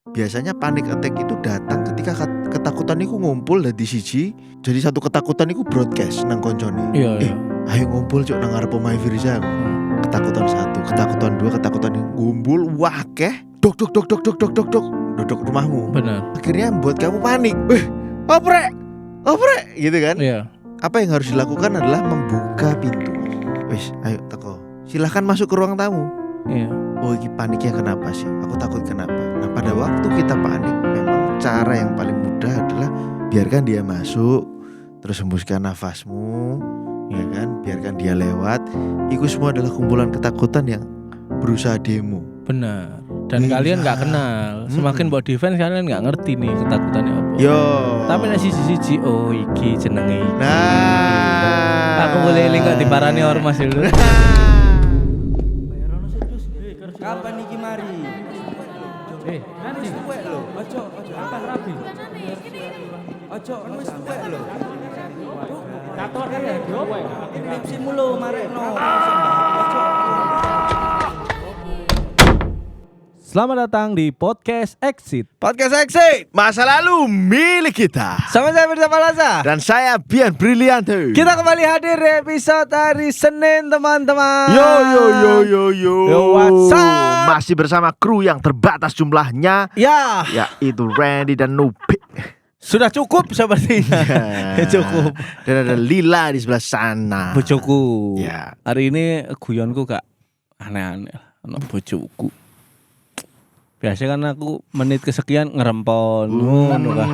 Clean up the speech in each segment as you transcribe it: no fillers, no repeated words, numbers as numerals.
biasanya panic attack itu datang ketika ketakutan itu ngumpul dadi siji. Jadi satu ketakutan itu broadcast nang koncone. Iya. Ayo ngumpul cuk nang ngarep omahe Firza. Ketakutan satu, ketakutan dua, ketakutan ngumpul wakeh. Dok dok rumahmu. Benar. Akhirnya membuat kamu panik. Oprek gitu kan. Iya. Apa yang harus dilakukan adalah membuka pintu. Wis, ayo teko. Silahkan masuk ke ruang tamu. Iya. Oh, ini paniknya kenapa sih? Aku takut kenapa? Nah, pada waktu kita panik, memang cara yang paling mudah adalah biarkan dia masuk, terus hembuskan nafasmu, ya kan? Biarkan dia lewat. Itu semua adalah kumpulan ketakutan yang berusaha demo. Benar. Dan Iya. kalian nggak kenal. Semakin buat defense kalian nggak ngerti nih ketakutannya apa. Yo. Tapi nek siji-siji oh iki jenenge iki. Nah. Aku boleh eling kok diparani ormas dulu. Kapan iki mari? Nanti Tuwek lho. Ojo kapan rabi? Ojo wis tuwek lho. katon ya, Bro. Skripsimu lho marekno. Selamat datang di podcast Exit. Podcast Exit, masa lalu milik kita. Sama saya Firza Palasa. Dan saya Bian Brilianto. Kita kembali hadir di episode hari Senin, teman-teman. Yo. Yo, what's up? Masih bersama kru yang terbatas jumlahnya, Ya, yaitu Randy dan Nupi. sudah cukup sepertinya. Cukup. Dan ada Lila di sebelah sana. Bojoku. Ya. Hari ini guyonku gak aneh-aneh. Ono bojoku. Biasa kan aku menit kesekian ngerempon ngono kah.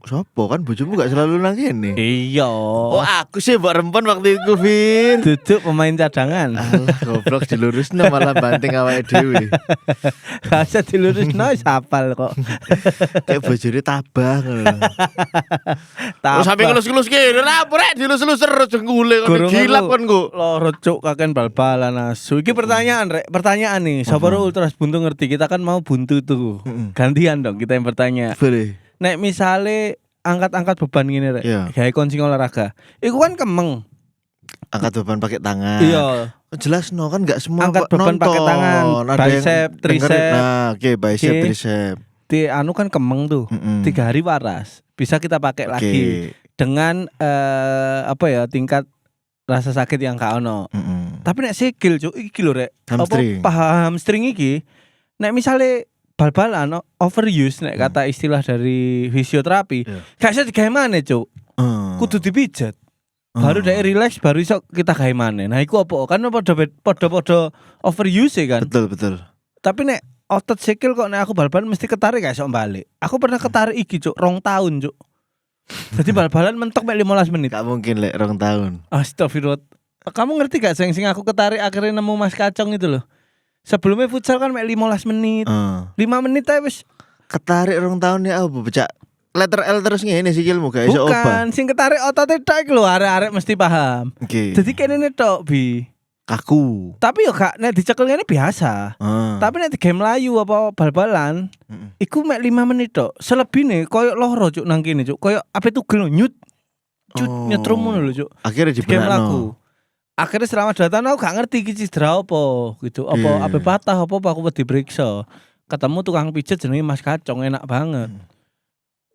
Sopo kan bojomu gak selalu nang kene. Iya. Oh, aku sih mbok rempon waktu itu, Fir. Duduk pemain cadangan. Alah, goblok dilurusno malah banting awake dhewe. Rasa dilurusno wis hafal kok. Kayak bojone tabah ngono. Tambah. Oh, sampe ngelus-ngelus kene, ora rek dilus-lus terus jenggule ngono gilap kon kok. Loro cuk kaken bal-balan asu. Iki pertanyaan rek, pertanyaan nih. Sabar Ultras Buntu ngerti kita kan mau buntu tuh. Gantian dong kita yang bertanya. Boleh. Nek misale angkat-angkat beban gini rek. Iya. Gawe koncing olahraga. Iku kan kemeng. Angkat beban pakai tangan. Iya. Jelas no kan nggak semua Angkat beban pakai tangan, Ada yang bicep, dengerin. tricep. Nah, oke, bicep, Oke. tricep. Di anu kan kemeng tuh. 3 hari waras. Bisa kita pakai lagi dengan apa ya tingkat rasa sakit yang gak ono. Tapi nek sikil cuk iki lho rek. Hamstring. Apa paham hamstring iki? Nek misale bal-balan overuse nek kata istilah dari fisioterapi, Iya. gak bisa digawe maneh cuk. Kudu dipijat. Baru dhek relax baru iso kita gawe maneh. Nah iku apa? Kan podo-podo overuse kan. Betul. Tapi nek otot sikil kok nek aku bal-balan mesti ketarik gak iso balik. Aku pernah ketarik iki cuk 2 tahun cuk. Jadi bal-balan mentok mek 15 menit. Gak mungkin lek 2 tahun. Astagfirullah. Kamu ngerti gak sing aku ketarik akhirnya nemu Mas Kacong itu loh. Sebelumnya futsal kan mek 15 menit. 5 menit aja wis. Ketarik 2 tahun ya apa becak. Letter L terus ngene sikilmu gak iso obah. Bukan, sing ketarik otote tok iku lho, arek-arek mesti paham. Oke. Jadi kene tok bi. Kaku. Tapi yo gak nek dicekel ngene biasa. Tapi nek game melayu apa bal-balan, iku mek 5 menit tok. Selebihne koyo loro cuk nang kene cuk. Koyo ape tugel nyut. Nyetrum ngono lho cuk. Akhirnya Game dibenakno. laku. Akhirnya selama 2 tahun aku gak ngerti iki cedera apa gitu. Apa ape patah apa aku diperiksa. Ketemu tukang pijet jenenge Mas Kacong enak banget.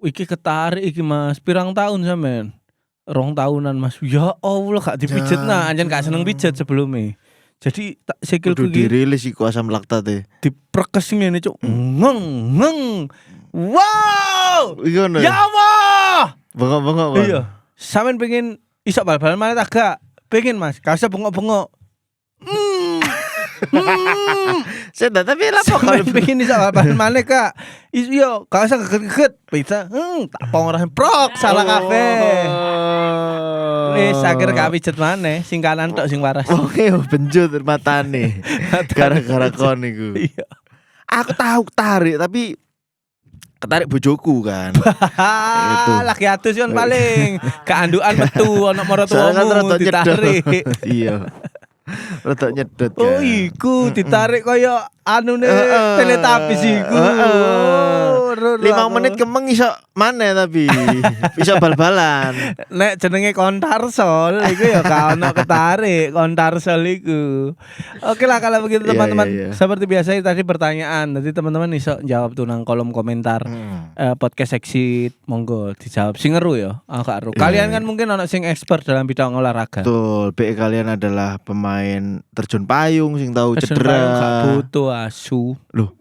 Iki ketarik iki Mas, pirang tahun sampean? 2 tahunan Mas. Ya Allah gak dipijet nah, anjen gak seneng pijet sebelumnya. Jadi sikilku Kudu iki dirilis iku asam laktate. diperkes ngene cuk. Ngeng. Wow! Iya no. Ya Allah! Bengok-bengok. Iya. Sampean pengen iso bal-balan mana tak gak? Pengen Mas, gak usah bengok-bengok. Saya tapi lah Sampean pengen iso bal-balan mana Kak? Iya, gak usah geget-geget. Bisa. Tak pongras prok salah kafe. Wis akhir gak pijet maneh, sing kanan tok sing waras. Oke, benjut matane. Gara-gara kon iku. Iya. Aku tahu tarik tapi ketarik bojoku kan. Itu. Lagi atus yon paling. Keandukan metu ana Soalnya kan maratuamu rada ditarik. nyedot. Iya. Rada nyedot kan. Oh iku ditarik kaya anune teletubbies iku. Ro, 5 aku. menit kemeng iso mana tapi iso bal-balan. Nek jenenge kontarsol iku ya gak ono ketarik kontarsol iku. Oke lah kalau begitu Iya, teman-teman. iya, iya. Seperti biasa tadi pertanyaan. Nanti teman-teman iso jawab tuh nang kolom komentar podcast Exit. Monggo dijawab. Sing ngeru ya. Aku gak ero. Kalian kan mungkin ono sing expert dalam bidang olahraga. Betul, BE kalian adalah pemain terjun payung sing tahu Terjun payung gak cedera. butuh asu. Loh.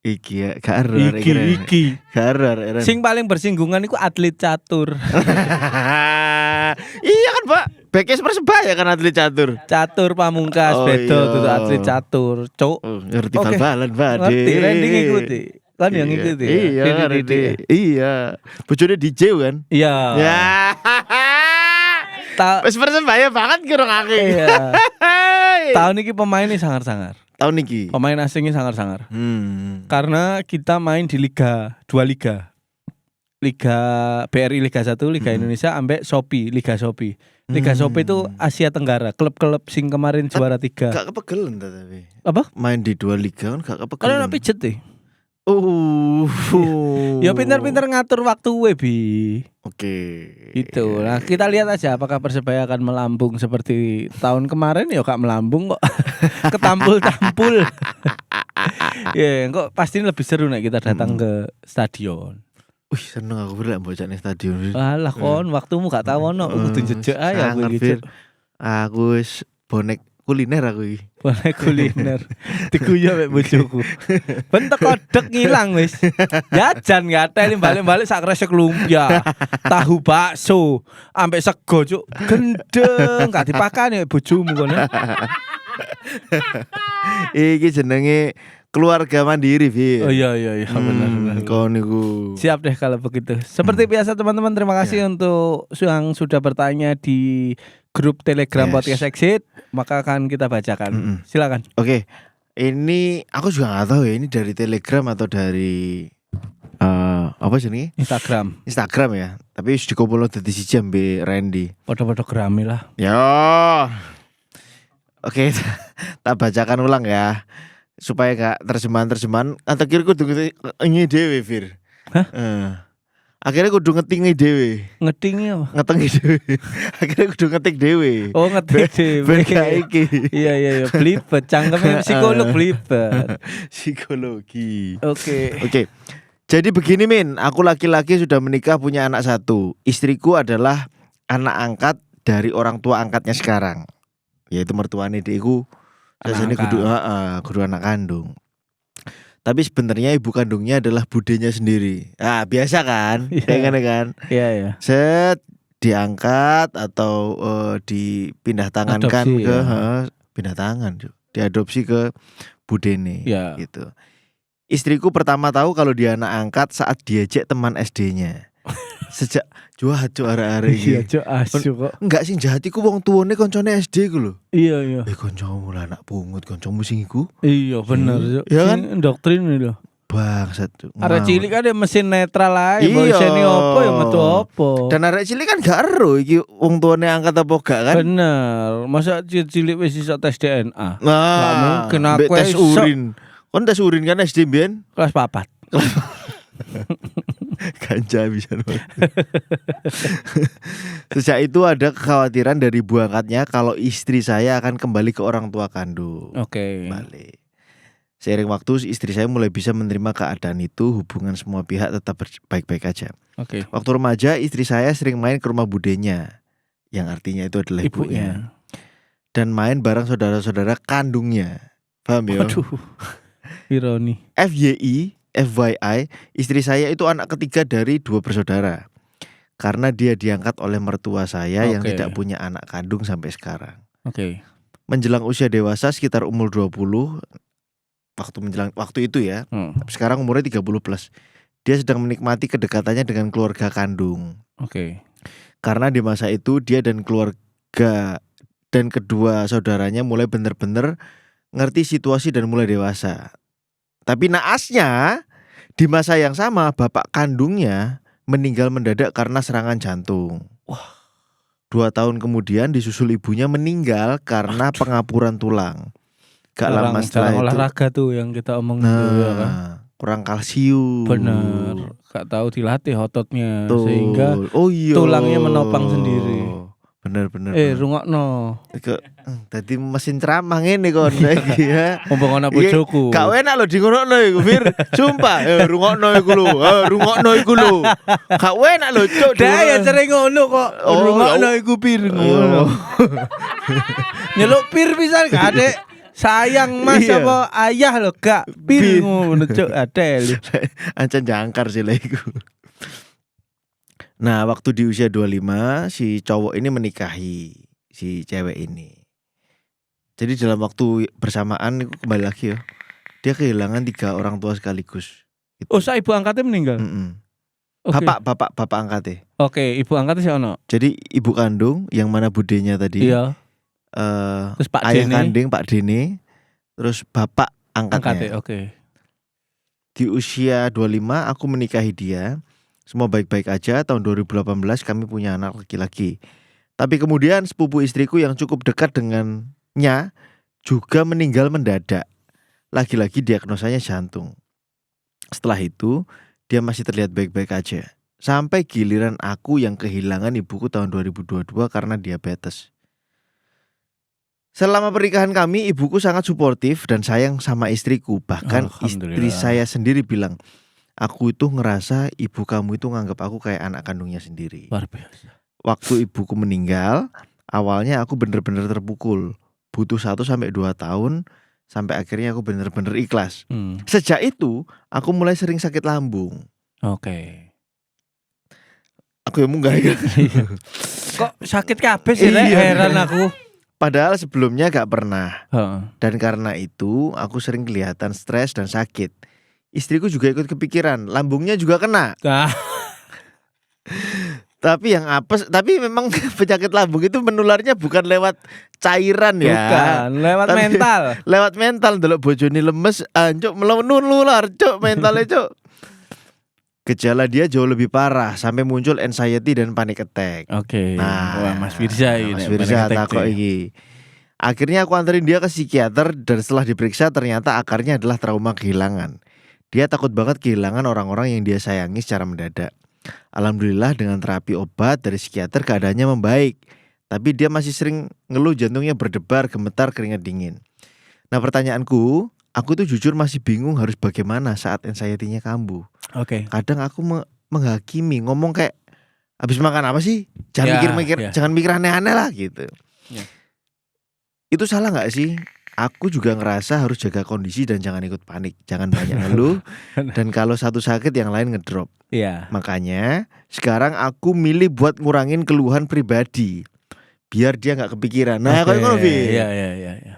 Iki ya, gak ero arek kira. Iki. Gak ero arek. Sing paling bersinggungan iku atlet catur. Iya kan, Pak. Bekes Persebaya kan atlet catur. Catur pamungkas Oh, beda iya. tuh atlet catur. Cuk. Oh, ngerti Oke. bal-balan, Pak. Ngerti, Randy ngikuti. Kan yang Iya. ngikuti. Iya, Randy. iya. Bojone DJ kan? Iya. Ya. Wes Persebaya banget kira ngake. Iya. Tahun ini pemain ini sangar-sangar. Tahun niki. Pemain asingnya sangar-sangar. Karena kita main di dua liga. Liga BRI Liga 1, Liga Indonesia ambek Shopee, Liga Shopee. Liga Shopee itu Asia Tenggara, klub-klub sing kemarin juara 3. Gak kepegelen ta tapi. Apa? Main di 2 liga kan gak kepegelen. Kalau nak pijet deh. Ya Ya pintar-pintar ngatur waktu Bi. Oke. Gitu. Nah, kita lihat aja apakah Persebaya akan melambung seperti tahun kemarin ya gak melambung kok. Ketampul-tampul. Ya, kok pasti lebih seru nek kita datang ke stadion. Wih, seneng aku bener bocah ning stadion. Alah kon, waktumu gak tahu ono, kudu jejak ae aku Sangat, iki. Fir. Aku wis bonek kuliner aku iki. Boleh kuliner. Diguyu mek bojoku. Bentek kodek ngilang wis. Jajan ngateli balik-balik sak kresek lumpia. Tahu bakso, ambek sego cuk. Gendeng, gak dipakani mek bojomu kono. Iki jenenge keluarga mandiri, Fir. Oh iya benar. Kon niku. Siap deh kalau begitu. Seperti biasa teman-teman, terima kasih untuk yang sudah bertanya di grup Telegram Yes. Podcast Exit, maka akan kita bacakan. Silakan. Oke. Ini aku juga gak tahu ya ini dari Telegram atau dari apa sih ini? Instagram. Instagram ya. Tapi wis dikumpulno dadi siji ambek Randy. Podo-podo grami lah. Yo. Oke, tak bacakan ulang ya. Supaya gak terjemahan atau kira kudu ngetingi dhewe, Fir. Hah? Akhirnya kudu ngetingi dhewe. Ngetingnya apa? Ngetengi dhewe. Akhirnya kudu ngetik dhewe. Oh ngetik Ben dhewe. gak iki. Iya blibet, cangkemnya psikolog blibet. Psikologi. Oke. Oke. Jadi begini Min, aku laki-laki sudah menikah punya anak 1. Istriku adalah anak angkat dari orang tua angkatnya sekarang. Yaitu mertuane dekku. Biasanya kudu anak kandung. Tapi sebenarnya ibu kandungnya adalah budenya sendiri. Ah, biasa kan? Iya. Kan? Iya. Set diangkat atau dipindah tangankan Adopsi, ke ya. pindah tangan, Cuk. Diadopsi ke budene Ya. gitu. Istriku pertama tahu kalau dia anak angkat saat diajak teman SD-nya. Sejak jahat Cuk arek-arek iki. Iya cok asu kok. Enggak sing jahat iku wong tuane koncone SD ku lho. Iya. Kancamu lah anak pungut, kancamu sing iku. Iya bener cok. Iya kan? Sing doktrin itu. Bangsat Cuk. Arek cilik kan ada mesin netral ae. Iya. Boisene opo ya metu opo. Dan arek cilik kan gak ero iki wong tuane angkat apa gak kan? Bener. Masa cilik wis iso tes DNA. Nah, Nggak mungkin aku mbek tes iso. urin. Kon tes urin kan SD mbiyen? Kelas 4. Ganja bisa. Sejak itu ada kekhawatiran dari ibu angkatnya kalau istri saya akan kembali ke orang tua kandung. Oke. Balik. Seiring waktu istri saya mulai bisa menerima keadaan itu, hubungan semua pihak tetap baik-baik aja. Oke. Waktu remaja istri saya sering main ke rumah budenya, yang artinya itu adalah ibunya. Dan main bareng saudara-saudara kandungnya. Paham ya? Waduh. Ironi. FYI, istri saya itu anak ketiga dari 2 bersaudara. Karena dia diangkat oleh mertua saya yang Oke. tidak punya anak kandung sampai sekarang. Oke. Menjelang usia dewasa sekitar umur 20, waktu itu ya. Sekarang umurnya 30 plus. Dia sedang menikmati kedekatannya dengan keluarga kandung. Oke. Karena di masa itu dia dan keluarga dan kedua saudaranya mulai benar-benar ngerti situasi dan mulai dewasa. Tapi naasnya di masa yang sama bapak kandungnya meninggal mendadak karena serangan jantung. Wah. 2 tahun kemudian disusul ibunya meninggal karena pengapuran tulang. Gak lama setelah itu. olahraga tuh yang kita omong dulu ya kan. kurang kalsium. Bener, gak tahu dilatih ototnya Betul. sehingga Oh iya. tulangnya menopang sendiri. Bener. Rungokno. Dadi mesin ceramah ngene kon iki ya. Mumpung ana Iki bojoku. Gak enak lho di ngono iku, Fir. Sumpah, rungokno iku lho. Rungokno iku lho. Gak enak lho, Cuk. Dah ya sering ngono kok. Oh, Rungokno iku pir ngono. Nyeluk pir pisan gak adek. Sayang Mas Iya. apa ayah lho gak pir Pir. ngono Cuk adel. Ancen jangkar sih lah iku. Nah, waktu di usia 25 si cowok ini menikahi si cewek ini. Jadi dalam waktu bersamaan itu kembali lagi ya. Dia kehilangan 3 orang tua sekaligus. Gitu. Oh, ibu angkatnya meninggal. Oke. Bapak angkatnya. Oke, ibu angkatnya si ono. Jadi ibu kandung yang mana budenya tadi. Iya. Terus Pak ayah Dene kandung Pak Dene. Terus bapak angkatnya. angkatnya. Oke. Di usia 25 aku menikahi dia. Semua baik-baik aja. Tahun 2018 kami punya anak laki-laki. Tapi kemudian sepupu istriku yang cukup dekat dengannya juga meninggal mendadak. Lagi-lagi diagnosanya jantung. Setelah itu dia masih terlihat baik-baik aja. Sampai giliran aku yang kehilangan ibuku tahun 2022 karena diabetes. Selama pernikahan kami ibuku sangat suportif dan sayang sama istriku. Bahkan istri Alhamdulillah. saya sendiri bilang, aku itu ngerasa ibu kamu itu nganggap aku kayak anak kandungnya sendiri. Luar biasa. Waktu ibuku meninggal, awalnya aku bener-bener terpukul. Butuh 1-2 tahun sampai akhirnya aku bener-bener ikhlas. Sejak itu, aku mulai sering sakit lambung. Oke. Aku yang munggah ya. Kok sakit kabeh sih Rek? Iya. Heran aku. Padahal sebelumnya gak pernah. Heeh. Dan karena itu, aku sering kelihatan stres dan sakit. Istriku juga ikut kepikiran, lambungnya juga kena. Nah, Tapi yang apes, tapi memang penyakit lambung itu menularnya bukan lewat cairan ya. bukan lewat Tapi- mental. Lewat mental delok bojone lemes, anjuk menular, cuk, mentalnya cuk. Gejala dia jauh lebih parah sampai muncul anxiety dan panic attack. Oke. Nah, Wah, Mas Firza ini. Mas Firza takok iki. Akhirnya aku anterin dia ke psikiater dan setelah diperiksa ternyata akarnya adalah trauma kehilangan. Dia takut banget kehilangan orang-orang yang dia sayangi secara mendadak. Alhamdulillah dengan terapi obat dari psikiater keadaannya membaik. Tapi dia masih sering ngeluh jantungnya berdebar, gemetar, keringat dingin. Nah pertanyaanku, aku tuh jujur masih bingung harus bagaimana saat anxiety-nya kambuh. Oke. Kadang aku menghakimi, ngomong kayak habis makan apa sih? Jangan Ya, mikir-mikir, ya. jangan mikir aneh-aneh lah gitu. Ya. Itu salah nggak sih? Aku juga ngerasa harus jaga kondisi dan jangan ikut panik, jangan banyak ngeluh. Dan kalau satu sakit yang lain ngedrop. Iya. Makanya sekarang aku milih buat ngurangin keluhan pribadi, biar dia nggak kepikiran. Nah, Oke, kayak ngono Vi. Iya.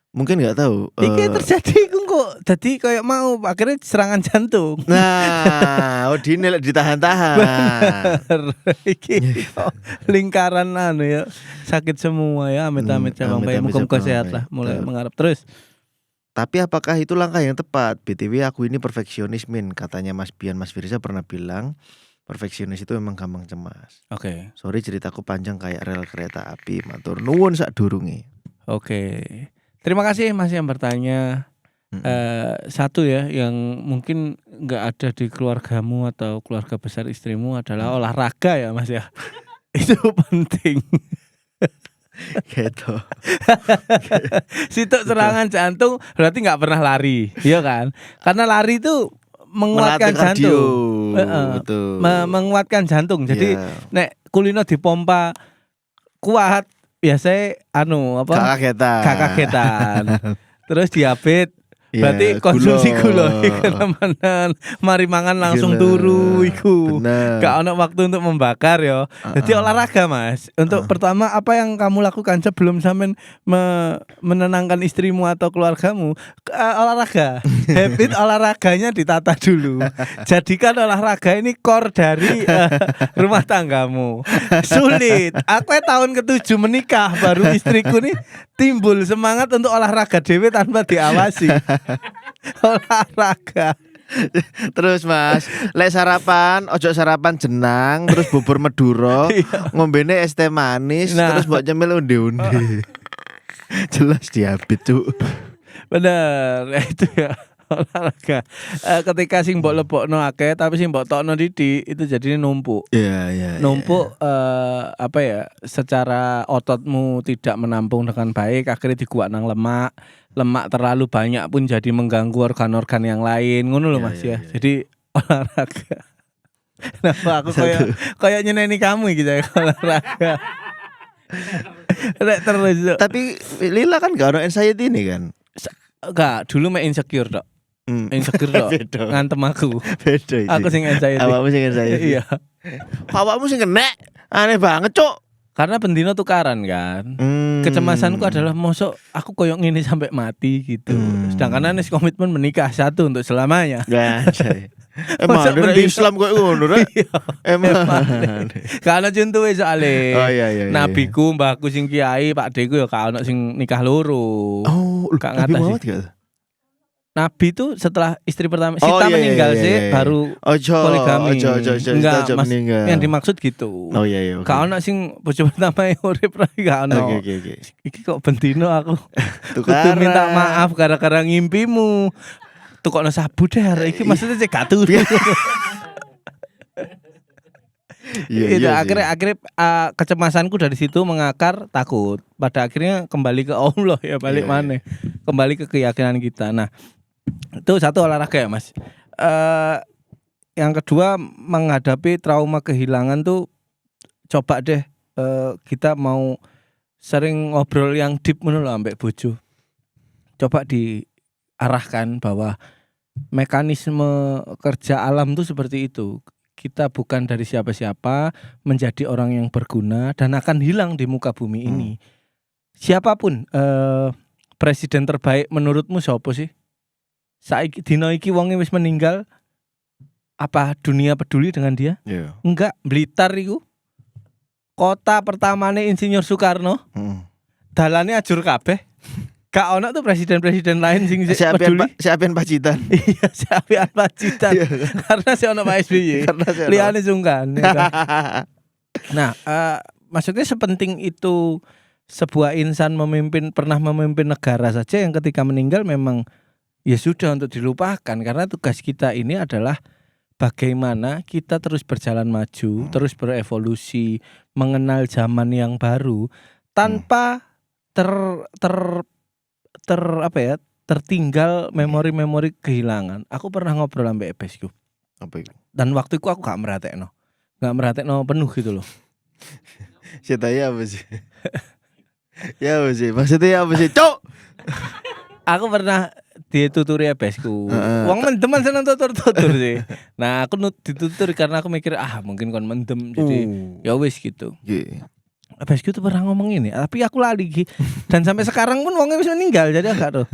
Mungkin nggak tahu. Iki terjadi kok jadi kayak mau akhirnya serangan jantung. Nah, Odine lek ditahan-tahan. Iki lingkaran anu ya sakit semua ya amit-amit Bang Bay. Amit-amit, Muga-muga Bang sehat Bay. lah mulai Betul. mengarep terus. Tapi apakah itu langkah yang tepat? BTW aku ini perfeksionis Min. Katanya Mas Bian, Mas Firza pernah bilang perfeksionis itu memang gampang cemas. Oke. Sorry ceritaku panjang kayak rel kereta api. Matur nuwun sak durunge. Oke. Terima kasih Mas yang bertanya. Satu ya yang mungkin nggak ada di keluargamu atau keluarga besar istrimu adalah olahraga ya Mas ya. Itu penting. Gitu. Situ serangan jantung berarti nggak pernah lari, iya kan? Karena lari itu menguatkan Melatih kardio. jantung. Betul. Menguatkan jantung. Jadi Iya. nek kulino dipompa kuat biasanya anu apa? Gak kagetan. Gak kagetan. Terus diabetes Iya, berarti konsumsi gula. gula kenemenan, mari mangan langsung Bener, turu iku. bener. Gak ono waktu untuk membakar ya. Jadi olahraga Mas. Untuk pertama apa yang kamu lakukan sebelum sampean menenangkan istrimu atau keluargamu? Olahraga. Habit olahraganya ditata dulu. Jadikan olahraga ini core dari rumah tanggamu. Sulit. Aku tahun ke-7 menikah baru istriku nih timbul semangat untuk olahraga dewe tanpa diawasi. Olahraga. Terus Mas, lek sarapan, ojo sarapan jenang, terus bubur Madura, ngombene es teh manis, Nah. terus mbok nyemil onde-onde. Jelas diabetes, Cuk. Bener, itu ya. olahraga. Ketika sing mbok lebokno akeh tapi sing mbok tokno didik itu jadinya numpuk. Iya. Numpuk apa ya, secara ototmu tidak menampung dengan baik, akhirnya dikuak nang lemak. Lemak terlalu banyak pun jadi mengganggu organ-organ yang lain. Ngono lho Iya, Mas iya, ya. iya. Jadi olahraga. Kenapa aku kayak nyeneni kamu gitu ya olahraga. Nek terus. Tapi Lila kan gak ono anxiety ini kan. Enggak, dulu mek insecure tok. Insecure tok. Beda. Ngantem aku. Beda iki. Aku sing anxiety. Awakmu sing anxiety. Iya. Awakmu sing kena. Aneh banget, Cuk. Karena bendino tukaran kan. Kecemasanku adalah mosok aku koyok ngene sampai mati gitu. Sedangkan anes komitmen menikah satu untuk selamanya. Ya, say. Masa Emang bendino- Islam kok ngono, Rek? Iya. Emang. Karena contohnya soalnya. Oh iya. Nabiku, mbahku sing kiai, Pak Deku ya gak ono sing nikah loro. Oh, Gak Nabi ngatasi. Muhammad gak? Nabi itu setelah istri pertama Oh, Sita iya, meninggal iya, sih iya. baru Ojo, poligami. Enggak, ojo Mas, meninggal. yang dimaksud gitu. Oh iya. Gak ono sing bojo pertama yang urip ra gak ono. Oke. Iki kok bendino aku kudu Tukaran. minta maaf gara-gara ngimpimu. Tukokno sabu deh hari iki maksudnya cek gak turu. Itu Iya. akhirnya kecemasanku dari situ mengakar takut. Pada akhirnya kembali ke Allah ya balik Iya, mana. Kembali ke keyakinan kita. Nah, itu satu olahraga ya, Mas. Yang kedua menghadapi trauma kehilangan tuh coba deh kita mau sering ngobrol yang deep menurut ambek bojo. Coba diarahkan bahwa mekanisme kerja alam tuh seperti itu. Kita bukan dari siapa-siapa, menjadi orang yang berguna dan akan hilang di muka bumi ini. Siapapun presiden terbaik menurutmu siapa sih? Saiki dino iki wonge wis meninggal, apa dunia peduli dengan dia? Iya. Enggak, Blitar iku kota pertamane Insinyur Soekarno, dalane ajur kabeh. Gak ono tuh presiden-presiden lain sing peduli. Siapin Pacitan. Iya, siapin Pacitan. Iya. Karena si ono Pak SBY. Karena saya Liane sungkan. Ya kan? Nah, maksudnya sepenting itu sebuah insan pernah memimpin negara saja yang ketika meninggal memang ya sudah untuk dilupakan, karena tugas kita ini adalah bagaimana kita terus berjalan maju, terus berevolusi, mengenal zaman yang baru tanpa tertinggal memori-memori kehilangan. Aku pernah ngobrol sampai Ebesku. Apa itu? Dan waktu itu aku gak meratekno penuh gitu loh. Ceritanya apa sih? Ya apa sih? Maksudnya apa sih? Cok! Aku pernah dituturi Ebesku. Wong mendeman seneng tutur sih. Nah, aku dituturi karena aku mikir mungkin kon mendem jadi ya wis gitu. Iya. Ebesku tuh pernah ngomong ini, tapi aku lali Ki. Dan sampai sekarang pun wongnya wis meninggal, jadi agak tuh.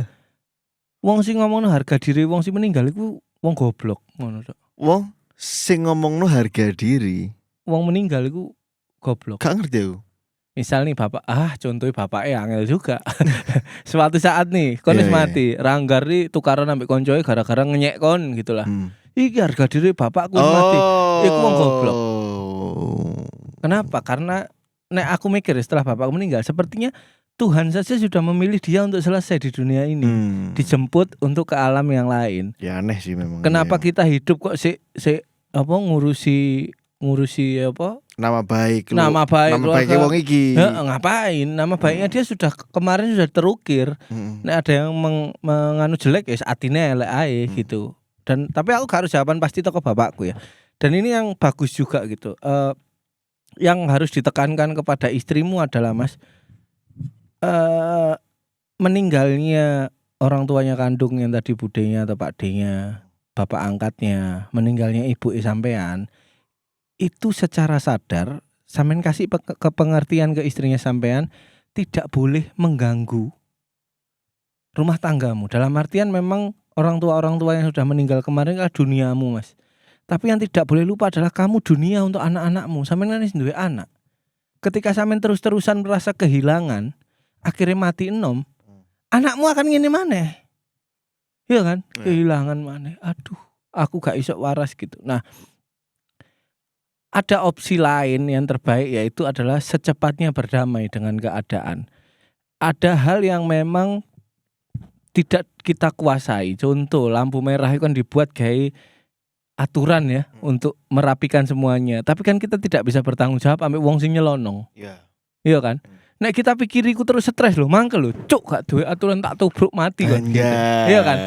Wong sing ngomongno harga diri wong sing meninggal iku wong goblok ngono tok. Wong sing ngomongno harga diri. Wong meninggal iku goblok. Gak ngerti aku. Misal nih bapak, contohnya bapaknya angel juga. Suatu saat nih, kon wis Iya, iya. mati, Ranggar nih tukaran ambek koncoe gara-gara ngenyek kon gitulah. Iki harga diri bapakku wis mati. Iku wong goblok. Kenapa? Karena nek aku mikir setelah bapakku meninggal, sepertinya Tuhan saja sudah memilih dia untuk selesai di dunia ini. Dijemput untuk ke alam yang lain. Ya aneh sih memang. Kenapa iya. kita hidup kok ngurusi apa? Nama baik lu. Nama baik Nama baiknya wong iki. Ngapain? Nama baiknya dia sudah kemarin sudah terukir. Nek ada yang menganu jelek ya atine elek ae gitu. Dan tapi aku gak harus jawaban pasti toko bapakku ya. Dan ini yang bagus juga gitu. Yang harus ditekankan kepada istrimu adalah Mas, meninggalnya orang tuanya kandung yang tadi budenya atau pak D-nya, bapak angkatnya, meninggalnya ibu sampean, itu secara sadar sampean kasih pengertian ke istrinya sampean tidak boleh mengganggu rumah tanggamu. Dalam artian memang orang tua yang sudah meninggal kemarin adalah duniamu Mas. Tapi yang tidak boleh lupa adalah kamu dunia untuk anak-anakmu. Sampean kan duwe anak. Ketika sampean terus-terusan merasa kehilangan, akhirnya mati enom, anakmu akan ngene maneh. Iya kan? Kehilangan maneh. Aduh, aku gak iso waras gitu. Nah, ada opsi lain yang terbaik, yaitu adalah secepatnya berdamai dengan keadaan. Ada hal yang memang tidak kita kuasai. Contoh lampu merah itu kan dibuat kayak aturan ya untuk merapikan semuanya. Tapi kan kita tidak bisa bertanggung jawab ambek wong sing nyelonong. Iya. Iya kan? Nek kita pikir iku terus stres lho, mangkel lho, cuk gak duwe aturan tak tubruk mati kan. Iya kan?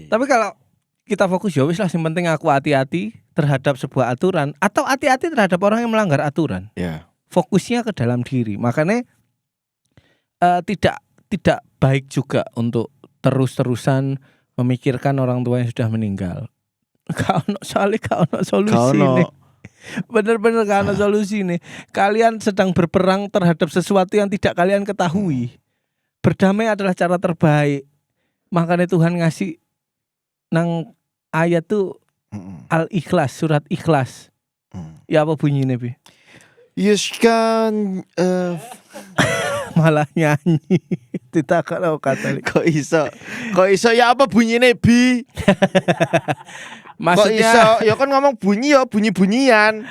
Tapi kalau kita fokus ya wis lah, yang penting aku hati-hati terhadap sebuah aturan atau hati-hati terhadap orang yang melanggar aturan. Ya. Fokusnya ke dalam diri. Makanya tidak baik juga untuk terus-terusan memikirkan orang tua yang sudah meninggal. Kau no solusi nih. Bener-bener gak ada solusi nih. Kalian sedang berperang terhadap sesuatu yang tidak kalian ketahui. Berdamai adalah cara terbaik. Makanya Tuhan ngasih nang ayat tuh Al-Ikhlas, surat Ikhlas. Ya apa bunyinya Bi? Yes kan Malah nyanyi. Tidak kalau Katolik. kok iso ya apa bunyinya Bi? Maksudnya kok iso ya kan ngomong bunyi ya bunyi-bunyian.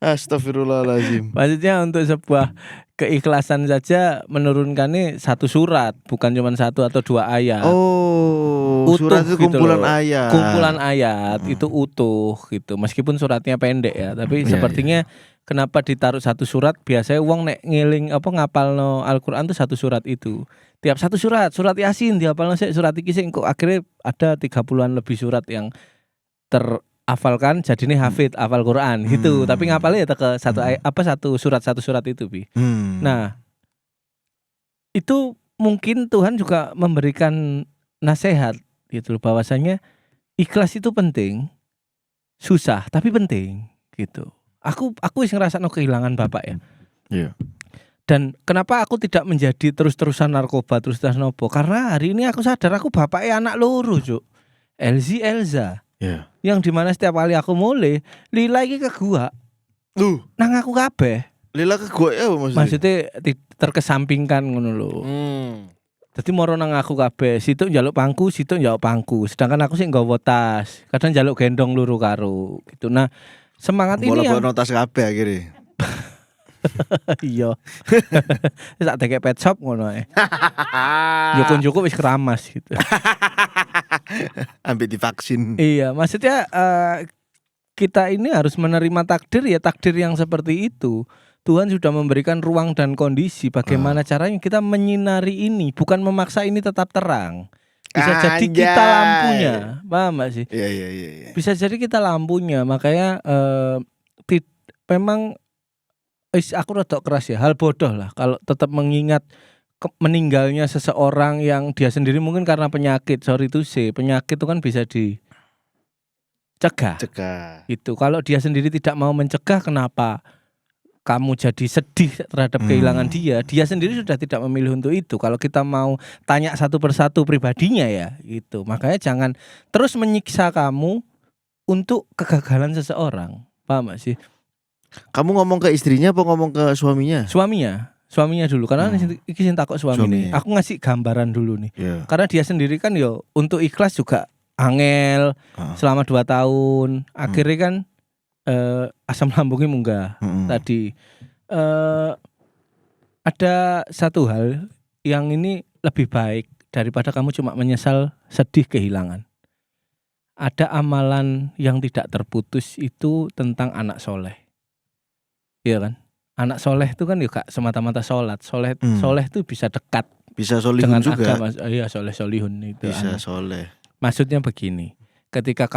Astagfirullahaladzim. Maksudnya untuk sebuah keikhlasan saja menurunkannya satu surat, bukan cuma satu atau dua ayat. Oh, Utuh surat itu gitu kumpulan loh. ayat. Kumpulan ayat itu utuh gitu. Meskipun suratnya pendek ya, tapi sepertinya kenapa ditaruh satu surat? Biasanya wong nek ngiling apa ngapalno Al-Qur'an tuh satu surat itu. Tiap satu surat Yasin dihafalno sik, surat iki sing kok akhirnya ada 30-an lebih surat yang terhafalkan jadinya hafid hafal Quran gitu. Tapi ngapalnya ya ke satu surat itu Bi. Nah, itu mungkin Tuhan juga memberikan nasihat gitu loh, bahwasanya ikhlas itu penting, susah tapi penting gitu. Aku wis ngerasakno kehilangan bapak ya. Iya. Dan kenapa aku tidak menjadi terus-terusan narkoba terus-terusan nopo? Karena hari ini aku sadar aku bapaknya anak loro, Cuk. Elza. Iya. Yang dimana setiap kali aku mulai Lila iki ke gua. Nang aku kabeh. Lila ke gua ya maksudnya. Maksudnya terkesampingkan ngono lho. Dadi moro nang aku kabeh, situ njaluk pangku, situ njaluk pangku. Sedangkan aku sih nggawa tas. Kadang njaluk gendong luru karo gitu. Nah, semangat ini yang bola tas kabeh akhirnya. iya. Sak deke pet shop ngono ae. Joko wis keramas gitu. Ambil divaksin. Iya, maksudnya kita ini harus menerima takdir ya, takdir yang seperti itu. Tuhan sudah memberikan ruang dan kondisi bagaimana caranya kita menyinari ini, bukan memaksa ini tetap terang. Bisa jadi kita lampunya, paham gak sih? Iya. Bisa jadi kita lampunya, makanya memang aku rada keras ya, hal bodoh lah kalau tetap mengingat meninggalnya seseorang yang dia sendiri mungkin karena penyakit. Sorry to say, penyakit itu kan bisa dicegah. Itu kalau dia sendiri tidak mau mencegah, kenapa kamu jadi sedih terhadap kehilangan dia? Dia sendiri sudah tidak memilih untuk itu. Kalau kita mau tanya satu persatu pribadinya ya, gitu. Makanya jangan terus menyiksa kamu untuk kegagalan seseorang. Paham gak sih? Kamu ngomong ke istrinya apa ngomong ke suaminya? Suaminya dulu, karena iki sing takok suaminya. Aku ngasih gambaran dulu nih. Karena dia sendiri kan yo untuk ikhlas juga angel selama 2 tahun. Akhirnya kan asam lambungnya munggah. Tadi ada satu hal yang ini lebih baik daripada kamu cuma menyesal sedih kehilangan. Ada amalan yang tidak terputus itu tentang anak soleh. Iya kan? Anak soleh itu kan juga semata-mata sholat. Soleh itu bisa dekat, bisa solihun dengan juga. agama. Iya, solihun itu. Bisa soleh. Maksudnya begini, ketika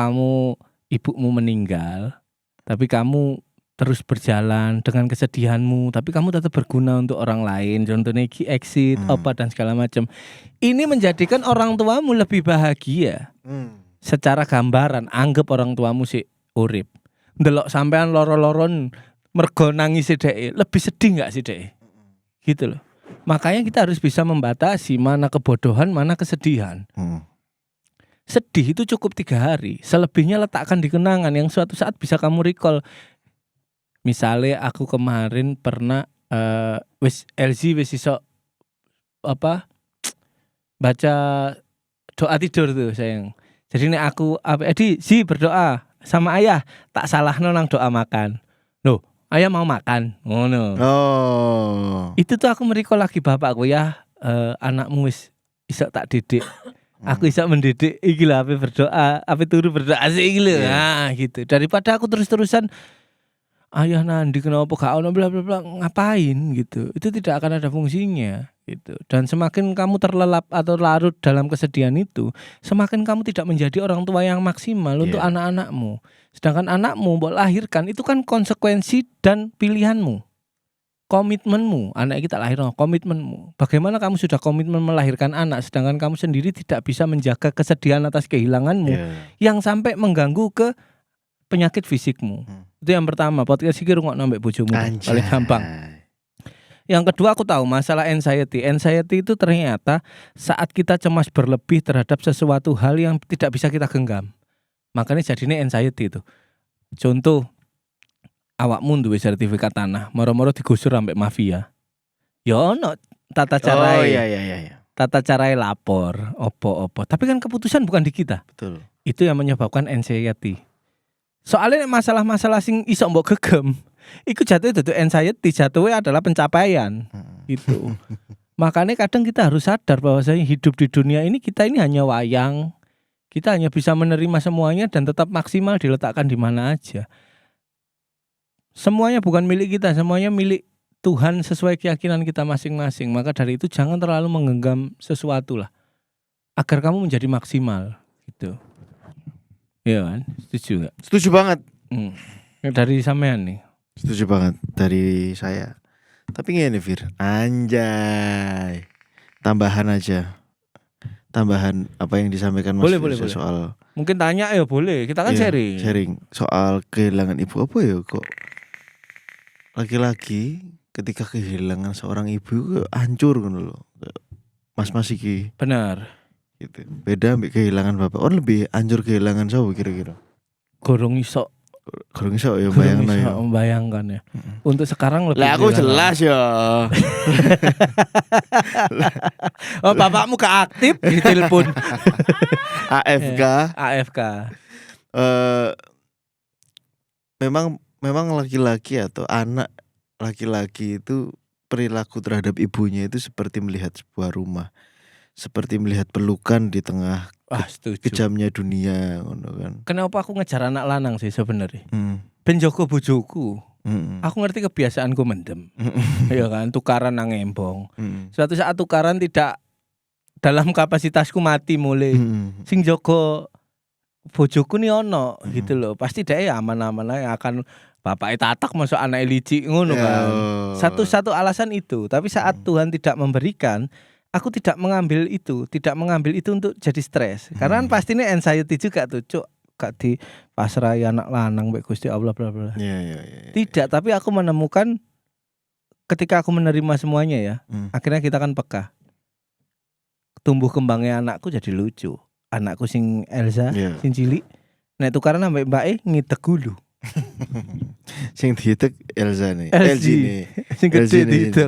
ibumu meninggal, tapi kamu terus berjalan dengan kesedihanmu, tapi kamu tetap berguna untuk orang lain. Contohnya exit, apa dan segala macam. Ini menjadikan orang tuamu lebih bahagia. Secara gambaran, anggap orang tuamu sih urip. Ndelok sampean loro-loron mergo nangis dhek, lebih sedih enggak sih dhek? Gitu loh. Makanya kita harus bisa membatasi mana kebodohan, mana kesedihan. Sedih itu cukup 3 hari. Selebihnya letakkan di kenangan yang suatu saat bisa kamu recall. Misalnya aku kemarin pernah LZ wis iso baca doa tidur tuh sayang. Jadi nek aku berdoa sama ayah, tak salahno nang doa makan. Loh, ayah mau makan, ngono. Oh. Itu tuh aku merecall lagi bapakku ya, anakmu wis iso tak didik. Aku iso mendidik iki lho ape berdoa, ape turu berdoa sih iki lho. Nah, gitu. Daripada aku terus-terusan ayah Nandi kenapa gak ono bla bla bla ngapain gitu. Itu tidak akan ada fungsinya gitu. Dan semakin kamu terlelap atau larut dalam kesedihan itu, semakin kamu tidak menjadi orang tua yang maksimal untuk anak-anakmu. Sedangkan anakmu mbok lahirkan itu kan konsekuensi dan pilihanmu. Komitmenmu, anak kita lahir, komitmenmu. Bagaimana kamu sudah komitmen melahirkan anak, sedangkan kamu sendiri tidak bisa menjaga kesedihan atas kehilanganmu yang sampai mengganggu ke penyakit fisikmu. Itu yang pertama, podcast iki rungokno mbek bojomu paling gampang. Yang kedua aku tahu masalah anxiety. Anxiety itu ternyata saat kita cemas berlebih terhadap sesuatu hal yang tidak bisa kita genggam. Makanya jadinya anxiety itu. Contoh, awakmu duwe sertifikat tanah, moro-moro digusur ambek mafia. Ya ono tata carae. Oh iya. Tata carae lapor, opo-opo. Tapi kan keputusan bukan di kita. Betul. Itu yang menyebabkan anxiety. Soalnya masalah-masalah sing iso mbok gegem, iku jatuhnya dudu anxiety, jatuhnya adalah pencapaian. Gitu. Makanya kadang kita harus sadar bahwasanya hidup di dunia ini kita ini hanya wayang. Kita hanya bisa menerima semuanya dan tetap maksimal diletakkan di mana aja. Semuanya bukan milik kita, semuanya milik Tuhan sesuai keyakinan kita masing-masing. Maka dari itu jangan terlalu menggenggam sesuatu lah, agar kamu menjadi maksimal gitu. Iya kan? Setuju gak? Setuju banget. Dari sampean nih. Setuju banget dari saya. Tapi gini Fir, anjay. Tambahan aja. Tambahan apa yang disampaikan Mas Boleh. soal Mungkin tanya ya boleh. Kita kan sharing. Soal kehilangan ibu apa ya kok laki-laki ketika kehilangan seorang ibu hancur gitu loh. Mas iki. Benar. Gitu. Beda ambek kehilangan bapak. Oh lebih hancur kehilangan siapa kira-kira? Gorong iso ya bayangno ya. Membayangkan ya. Untuk sekarang lebih. Lah aku jelas ya. Oh bapakmu gak aktif di telepon. AFK. Memang laki-laki atau anak laki-laki itu perilaku terhadap ibunya itu seperti melihat sebuah rumah, seperti melihat pelukan di tengah kejamnya dunia, kan. Kenapa aku ngejar anak lanang sih sebenarnya? Ben joko bojoku. Aku ngerti kebiasaanku mendem. Ya kan, tukaran nang embong. Suatu saat tukaran tidak dalam kapasitasku mati mulai. Sing joko bojoku nih ono gitu loh. Pasti dia aman-aman aja akan bapaknya tatak masuk anak licik ngono kan. Satu alasan itu. Tapi saat Tuhan tidak memberikan, aku tidak mengambil itu untuk jadi stres. Karena kan pastinya anxiety juga tuh, cuk, gak di pasrai anak lanang mbek Gusti Allah bla bla. Tidak, tapi aku menemukan ketika aku menerima semuanya ya, akhirnya kita kan peka. Tumbuh kembangnya anakku jadi lucu. Anakku sing Elsa, sing cilik, nek tukaran ambek mbake ngidek gulu. Sing diitek Elsa nih. LG nih. Sing gede diitek.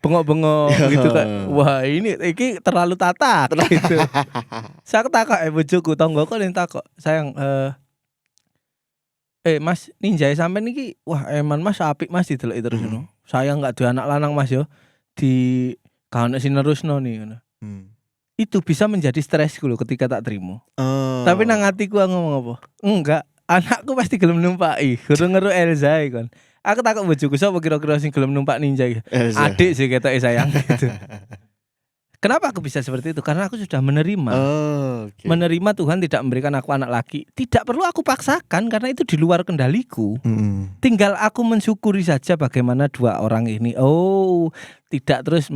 Bengok-bengok gitu kan. Wah, ini terlalu tatak gitu. Saya takok bojoku, tonggoku ning takok, "Sayang, Mas, ninjai sampean iki wah eman Mas apik Mas dideloki terus ngono. Saya enggak duwe anak lanang Mas yo. Di kaone sinerusno nih ngono." Itu bisa menjadi stresku lho ketika tak terima. Tapi nang atiku aku ngomong apa? Enggak. Anakku pasti gelem numpaki, guru-guru Elza kan. Aku takut bojoku sapa kira-kira sing gelem numpak ninja iki. Adik sih ketoke sayang gitu. Kenapa aku bisa seperti itu? Karena aku sudah menerima. Menerima Tuhan tidak memberikan aku anak laki. Tidak perlu aku paksakan karena itu di luar kendaliku. Tinggal aku mensyukuri saja bagaimana dua orang ini. Tidak terus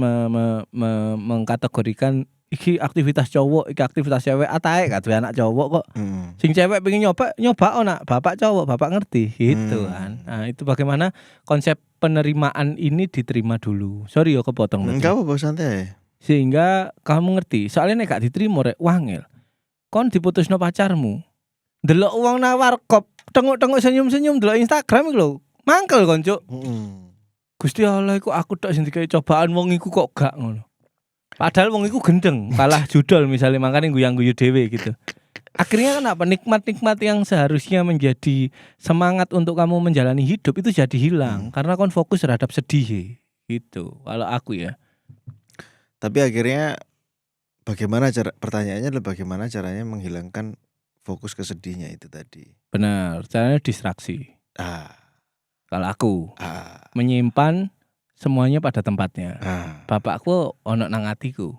mengkategorikan iki aktivitas cowok, iki aktivitas cewek. Atae gak duwe anak cowok kok. Sing cewek pengen nyoba nak bapak cowok, bapak ngerti gitu kan. Nah, itu bagaimana konsep penerimaan ini diterima dulu. Sorry yo kepotong. Enggak apa-apa santai. Sehingga kamu ngerti, soalnya nek gak diterima rek wangel. Kon diputusno pacarmu. Delok uang nawar kop, tengok-tengok senyum-senyum delok Instagram iku lho. Mangkel kon, Cuk. Gusti Allah iku aku tok sing dikai cobaan wong iku kok gak ngono. Padahal wong iku gendeng, kalah judol misalnya, makanya guyang-guyu dhewe gitu. Akhirnya kenapa nikmat-nikmat yang seharusnya menjadi semangat untuk kamu menjalani hidup itu jadi hilang karena kon fokus terhadap sedih gitu. Kalau aku ya. Tapi akhirnya pertanyaannya adalah bagaimana caranya menghilangkan fokus ke sedihnya itu tadi. Benar, caranya distraksi. Ah, Kalau aku ah, menyimpan semuanya pada tempatnya. ah. Bapakku ono nang atiku.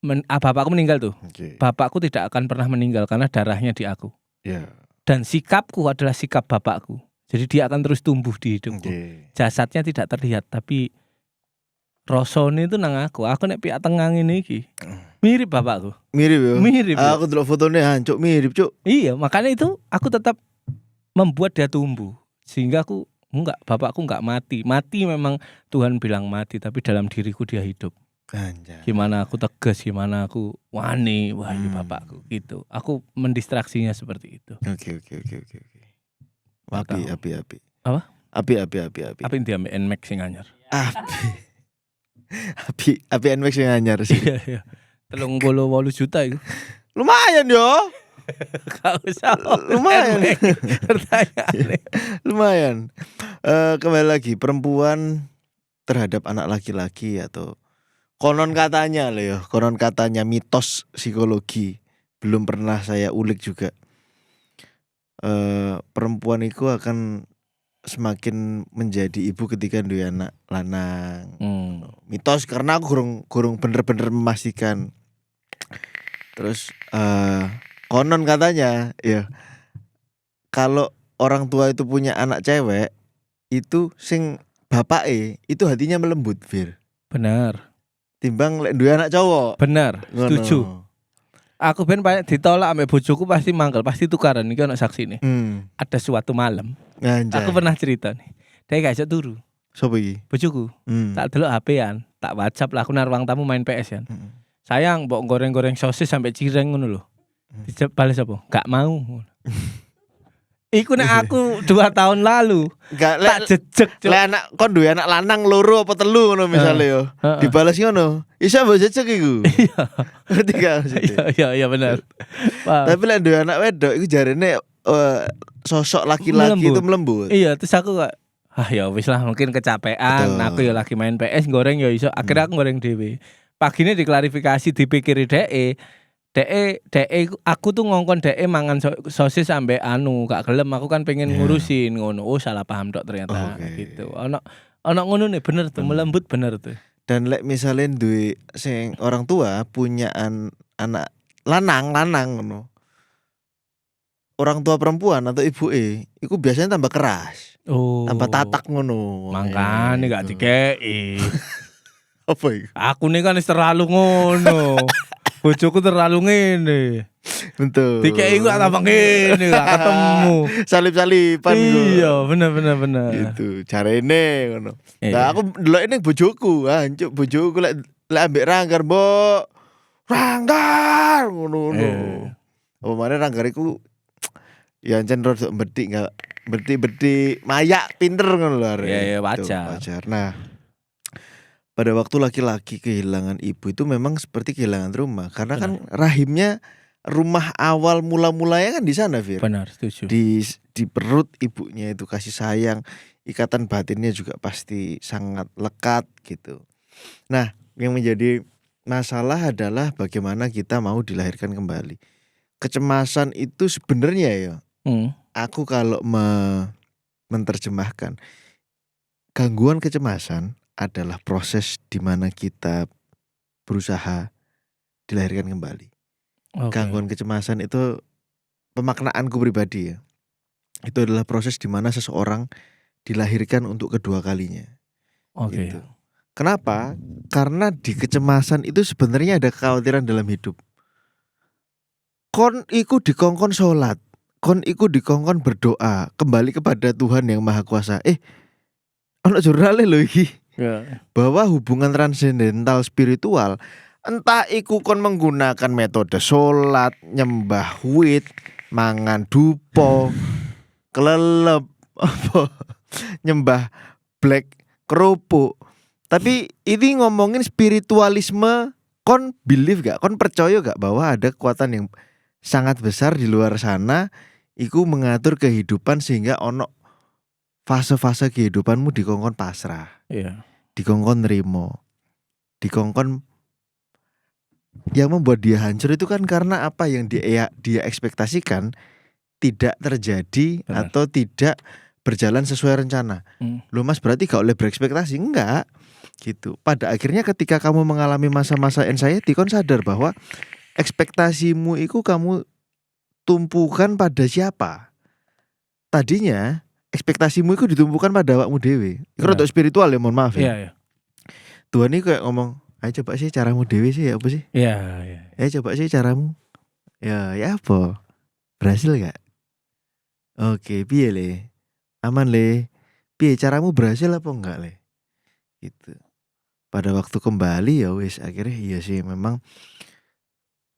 Bapakku meninggal tuh. Oke. Bapakku tidak akan pernah meninggal karena darahnya di aku. Ya. Dan sikapku adalah sikap bapakku. Jadi dia akan terus tumbuh di hidupku. Oke. Jasadnya tidak terlihat tapi rasane itu nang aku. Aku nek pihak tengah ngene iki. Mirip bapakku. Mirip ya. Mirip. Ya. Aku delok fotonya hancur mirip, Cuk. Iya, makanya itu aku tetap membuat dia tumbuh. Sehingga bapakku enggak mati. Mati memang Tuhan bilang mati, tapi dalam diriku dia hidup. Anjay. Gimana aku tegas, gimana aku wani, wah ini bapakku gitu. Aku mendistraksinya seperti itu. Oke. Nggak tahu. Api. Apa? Api. Apa yang dia NMAX sing anyar? Api NMAX yang anyar sih. Iya. 38 juta itu. Lumayan yo. Gak usah. Lumayan. Pertanyaannya. Lumayan. Kembali lagi, perempuan terhadap anak laki-laki atau konon katanya loh ya, konon katanya mitos psikologi, belum pernah saya ulik juga. Perempuan itu akan semakin menjadi ibu ketika duwe anak lanang. Mitos karena aku kurang bener-bener memastikan. Terus konon katanya ya, kalau orang tua itu punya anak cewek itu sing bapake itu hatinya melembut, Fir. Benar. Timbang lek duwe anak cowok. Benar, setuju. Aku ben banyak ditolak ambek bojoku pasti mangkel, pasti tukaran iki ana saksi nih. Ada suatu malam. Anjay. Aku pernah cerita nih. Dia gak iso turu. Sopo iki? Bojoku. Tak delok HP-an, tak WhatsApp lah aku nang ruang tamu main PS kan. Sayang, mbok goreng-goreng sosis sampai cireng ngono lho. Dibales apa? Gak mau. Iku nek aku 2 tahun lalu tak jejeg. Lek anak kon duwe anak lanang loro apa telu ngono misale yo. Dibales ngono. Iso mbok jejeg iku. Iya. Ngerti gak maksudnya? Iya benar. Tapi lek duwe anak wedok iku jarene sosok laki-laki itu melembut. Iya, terus aku kok ya wis lah mungkin kecapean. Betul. Aku ya lagi main PS goreng ya iso. Akhirnya aku goreng dhewe. Pagine diklarifikasi dipikiri aku tuh ngongkon mangan sosis sampai gak gelem, aku kan pengen ngurusin ngono. Oh salah paham tok ternyata gitu. Ono ngono nih bener tuh, melembut bener tuh. Dan lek misalnya duwe sing orang tua punya anak lanang ngono. Orang tua perempuan atau ibuke iku biasanya tambah keras. Tambah tatak ngono. Makane gak dikei. Apa iku? Aku nih kan terlalu ngono. Bojoku terlalu ngene. Betul. Dikei gak tambah ngene, gak ketemu. Salip-salipan gua. Iya, bener. Gitu, carane ngono. Iya. Nah, aku ndelok ning bojoku, hancuk bojoku lek ambek Ranggar, Mbok. Ranggar ngono. Apa maneh Ranggar iku ya ancen rodok bedik enggak bedik mayak pinter ngono lho. Iya, wajar. Nah, pada waktu laki-laki kehilangan ibu itu memang seperti kehilangan rumah karena kan rahimnya rumah awal mula-mulanya kan di sana, Fir. Benar, setuju. Di perut ibunya itu kasih sayang, ikatan batinnya juga pasti sangat lekat gitu. Nah, yang menjadi masalah adalah bagaimana kita mau dilahirkan kembali. Kecemasan itu sebenarnya ya, aku kalau menerjemahkan gangguan kecemasan adalah proses di mana kita berusaha dilahirkan kembali. Gangguan kecemasan itu pemaknaanku pribadi ya. Itu adalah proses di mana seseorang dilahirkan untuk kedua kalinya. Gitu. Kenapa? Karena di kecemasan itu sebenarnya ada kekhawatiran dalam hidup. Kon iku dikongkon sholat, kon iku dikongkon berdoa kembali kepada Tuhan yang Maha Kuasa. Ono jurnale lho iki. Bahwa hubungan transendental spiritual entah iku kon menggunakan metode sholat, nyembah wit, mangan dupo, kelelep, nyembah black kerupuk. Tapi ini ngomongin spiritualisme, kon believe gak? Kon percaya gak bahwa ada kekuatan yang sangat besar di luar sana iku mengatur kehidupan sehingga ono fase-fase kehidupanmu dikongkon pasrah. Iya. Dikongkon nerimo. Dikongkon yang membuat dia hancur itu kan karena apa yang dia ekspektasikan tidak terjadi Benar. atau tidak berjalan sesuai rencana. Loh Mas, berarti gak boleh berekspektasi? Enggak gitu. Pada akhirnya ketika kamu mengalami masa-masa anxiety, kon sadar bahwa ekspektasimu itu kamu tumpukan pada siapa. Tadinya ekspektasimu itu ditumpukan pada awakmu dhewe. Iku Benar. rada spiritual ya, mohon maaf Iya, ya. iya. Tuhan ini kayak ngomong, ayo coba sih caramu dhewe sih, ya apa sih? Iya, iya. Ayo coba sih caramu. Ya apa? Berhasil gak? Oke, piye le? Aman le? Piye caramu berhasil apa enggak le? Gitu. Pada waktu kembali ya wis akhirnya iya sih memang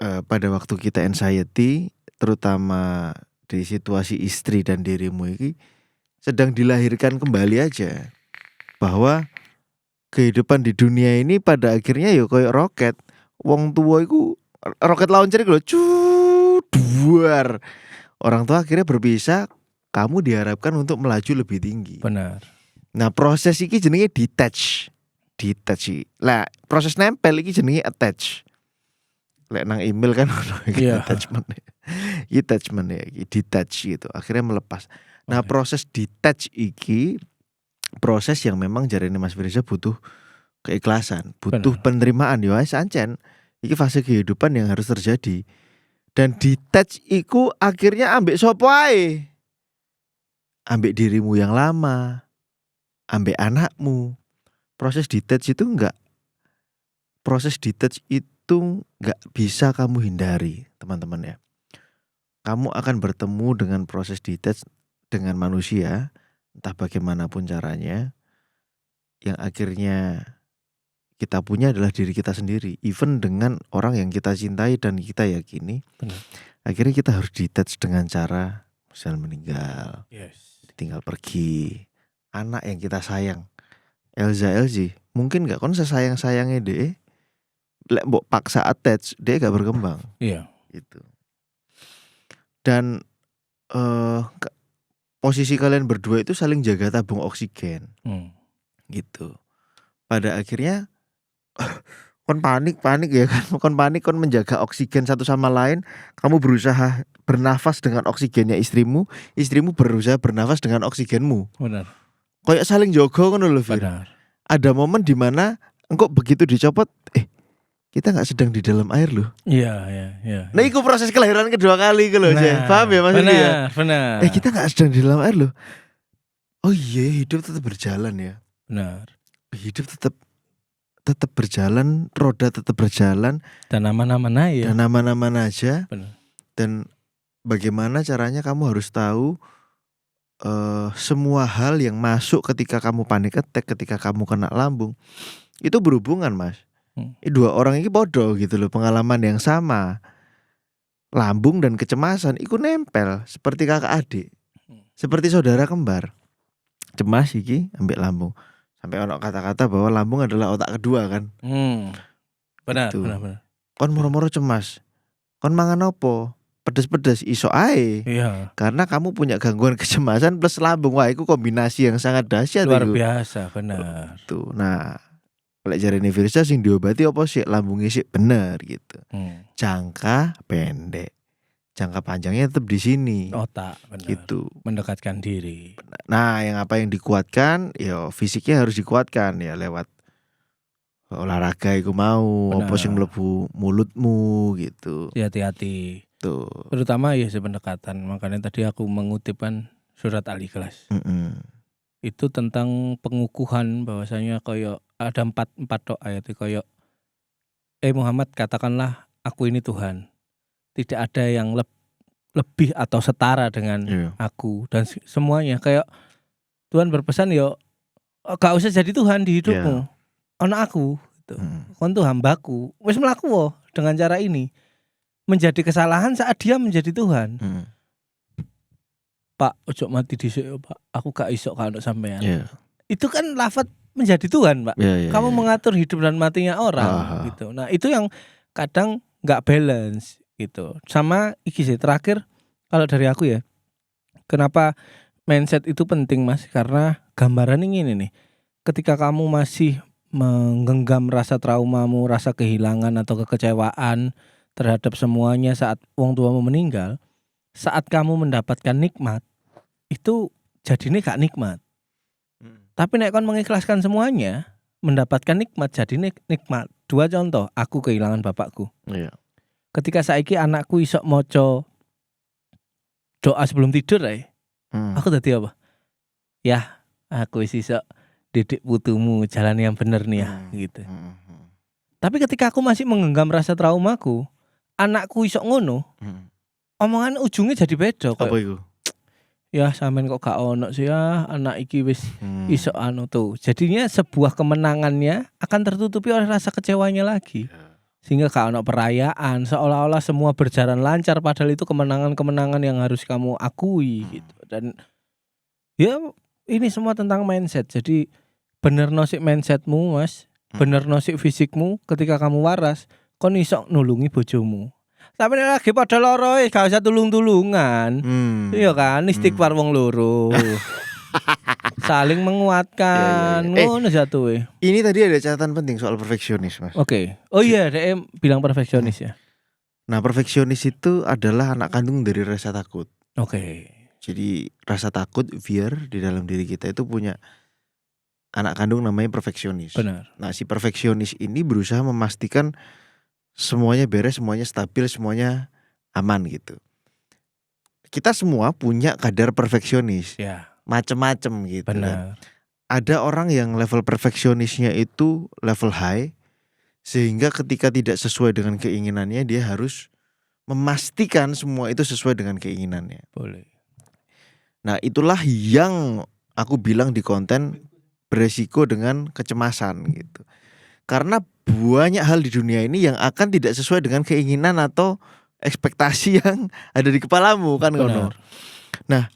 pada waktu kita anxiety terutama di situasi istri dan dirimu ini sedang dilahirkan kembali aja bahwa kehidupan di dunia ini pada akhirnya ya kayak roket. Wong tua iku roket launcher iku lho duar. Orang tua akhirnya berpisah, kamu diharapkan untuk melaju lebih tinggi. Benar. Nah, proses iki jenenge detach. Detach. Lah, proses nempel iki jenenge attach. Lek nang email kan ono Iya. attachment. Attachment ya, detach gitu. Akhirnya melepas. Nah, Oke. proses detach iki proses yang memang jarene Mas Firza butuh keikhlasan, butuh Benar. penerimaan ya wis ancen. Iki fase kehidupan yang harus terjadi. Dan detach iku akhirnya ambek sopo ae. Ambek dirimu yang lama, ambek anakmu. Proses detach itu enggak bisa kamu hindari, teman-teman ya. Kamu akan bertemu dengan proses detach dengan manusia, entah bagaimanapun caranya, yang akhirnya kita punya adalah diri kita sendiri. Even dengan orang yang kita cintai dan kita yakini. Benar. Akhirnya kita harus detach dengan cara misal meninggal, Yes. tinggal pergi. Anak yang kita sayang, Elza LG, mungkin gak kon sesayang-sayangnya deh, lek mbok paksa attach, dia gak berkembang Iya. gitu. Dan posisi kalian berdua itu saling jaga tabung oksigen gitu. Pada akhirnya kon panik ya kan, kon menjaga oksigen satu sama lain. Kamu berusaha bernafas dengan oksigennya istrimu berusaha bernafas dengan oksigenmu. Benar. Kayak saling jogo ngono lho, Fir. Benar. Ada momen di mana engkau begitu dicopot, kita nggak sedang di dalam air loh. Iya. Nah, itu proses kelahiran kedua kali gitu loh, Nah, paham ya Mas? benar. Kita nggak sedang di dalam air loh. Oh iya, hidup tetap berjalan ya. Benar. Hidup tetap berjalan, roda tetap berjalan. Dan nama-nama ya. Dan nama-nama aja. Benar. Dan bagaimana caranya kamu harus tahu semua hal yang masuk ketika kamu panic attack, ketika kamu kena lambung, itu berhubungan, Mas. Dua orang ini bodoh gitu loh, pengalaman yang sama. Lambung dan kecemasan itu nempel seperti kakak adik. Seperti saudara kembar. Cemas iki ambek lambung. Sampai ono kata-kata bahwa lambung adalah otak kedua kan. Benar, Gitu. benar. Kon moro-moro cemas. Kon mangan opo? Pedes-pedes iso ae. Iya. Karena kamu punya gangguan kecemasan plus lambung. Wah, itu kombinasi yang sangat dahsyat. Luar itu. biasa, benar. Tuh. Nah, lek jarene Firza sing diobati apa sih? Lambungnya sih bener gitu. Jangka pendek. Jangka panjangnya tetap di sini. Otak, benar. Gitu. Mendekatkan diri. Nah, yang apa yang dikuatkan, ya fisiknya harus dikuatkan ya lewat olahraga iku mau, Benar. apa sing mlebu mulutmu gitu. Hati-hati. Tuh. Terutama ya pendekatan. Makanya tadi aku mengutipkan surat Al-Ikhlas. Itu tentang pengukuhan bahwasanya koyo ada empat ayat itu koyo Muhammad katakanlah aku ini Tuhan. Tidak ada yang lebih atau setara dengan aku dan semuanya kayak Tuhan berpesan yo gak usah jadi Tuhan di hidupmu. Ono aku gitu. Kon tuh hambaku. Wis mlaku wo dengan cara ini. Menjadi kesalahan saat dia menjadi Tuhan. Pak, ojo mati dhisik yo, Pak. Aku gak iso kalau sampean. Itu kan lafaz menjadi Tuhan, Pak. Kamu mengatur hidup dan matinya orang gitu. Nah, itu yang kadang enggak balance gitu. Sama iki sih terakhir kalau dari aku ya. Kenapa mindset itu penting, Mas? Karena gambaran ini nih. Ketika kamu masih menggenggam rasa traumamu, rasa kehilangan atau kekecewaan terhadap semuanya saat wong tuamu meninggal, saat kamu mendapatkan nikmat itu jadinya gak nikmat. Tapi nek kon mengikhlaskan semuanya, mendapatkan nikmat jadi nikmat. 2 contoh, aku kehilangan bapakku. Iya. Ketika saiki anakku iso maca doa sebelum tidur aku tadi apa? Ya, aku iso didik putumu jalan yang bener nih ya gitu. Tapi ketika aku masih menggenggam rasa traumaku, anakku iso ngono, omongan ujungnya jadi beda kok. Apa itu? Ya sampean kok gak ono sih ya, anak iki wis iso anu tuh. Jadinya sebuah kemenangannya akan tertutupi oleh rasa kecewanya lagi. Sehingga gak ono perayaan, seolah-olah semua berjalan lancar padahal itu kemenangan-kemenangan yang harus kamu akui gitu. Dan ya ini semua tentang mindset. Jadi bener nosik mindsetmu Mas, bener nosik fisikmu. Ketika kamu waras, kon iso nulungi bojomu. Tapi nek lagi pada loro gak usah tulung-tulungan. Iya kan, istighfar wong loro. Saling menguatkan. Iya. Ngono jatuh. Ini tadi ada catatan penting soal perfeksionis, Mas. Oke. Oh iya, DM bilang perfeksionis ya. Nah, perfeksionis itu adalah anak kandung dari rasa takut. Oke. Jadi rasa takut, fear di dalam diri kita itu punya anak kandung namanya perfeksionis. Benar. Nah, si perfeksionis ini berusaha memastikan semuanya beres, semuanya stabil, semuanya aman gitu. Kita semua punya kadar perfeksionis. Ya. Macem-macem gitu kan. Benar. Ada orang yang level perfeksionisnya itu level high, sehingga ketika tidak sesuai dengan keinginannya dia harus memastikan semua itu sesuai dengan keinginannya. Boleh. Nah, itulah yang aku bilang di konten beresiko dengan kecemasan gitu. Karena banyak hal di dunia ini yang akan tidak sesuai dengan keinginan atau ekspektasi yang ada di kepalamu kan ngono. Nah,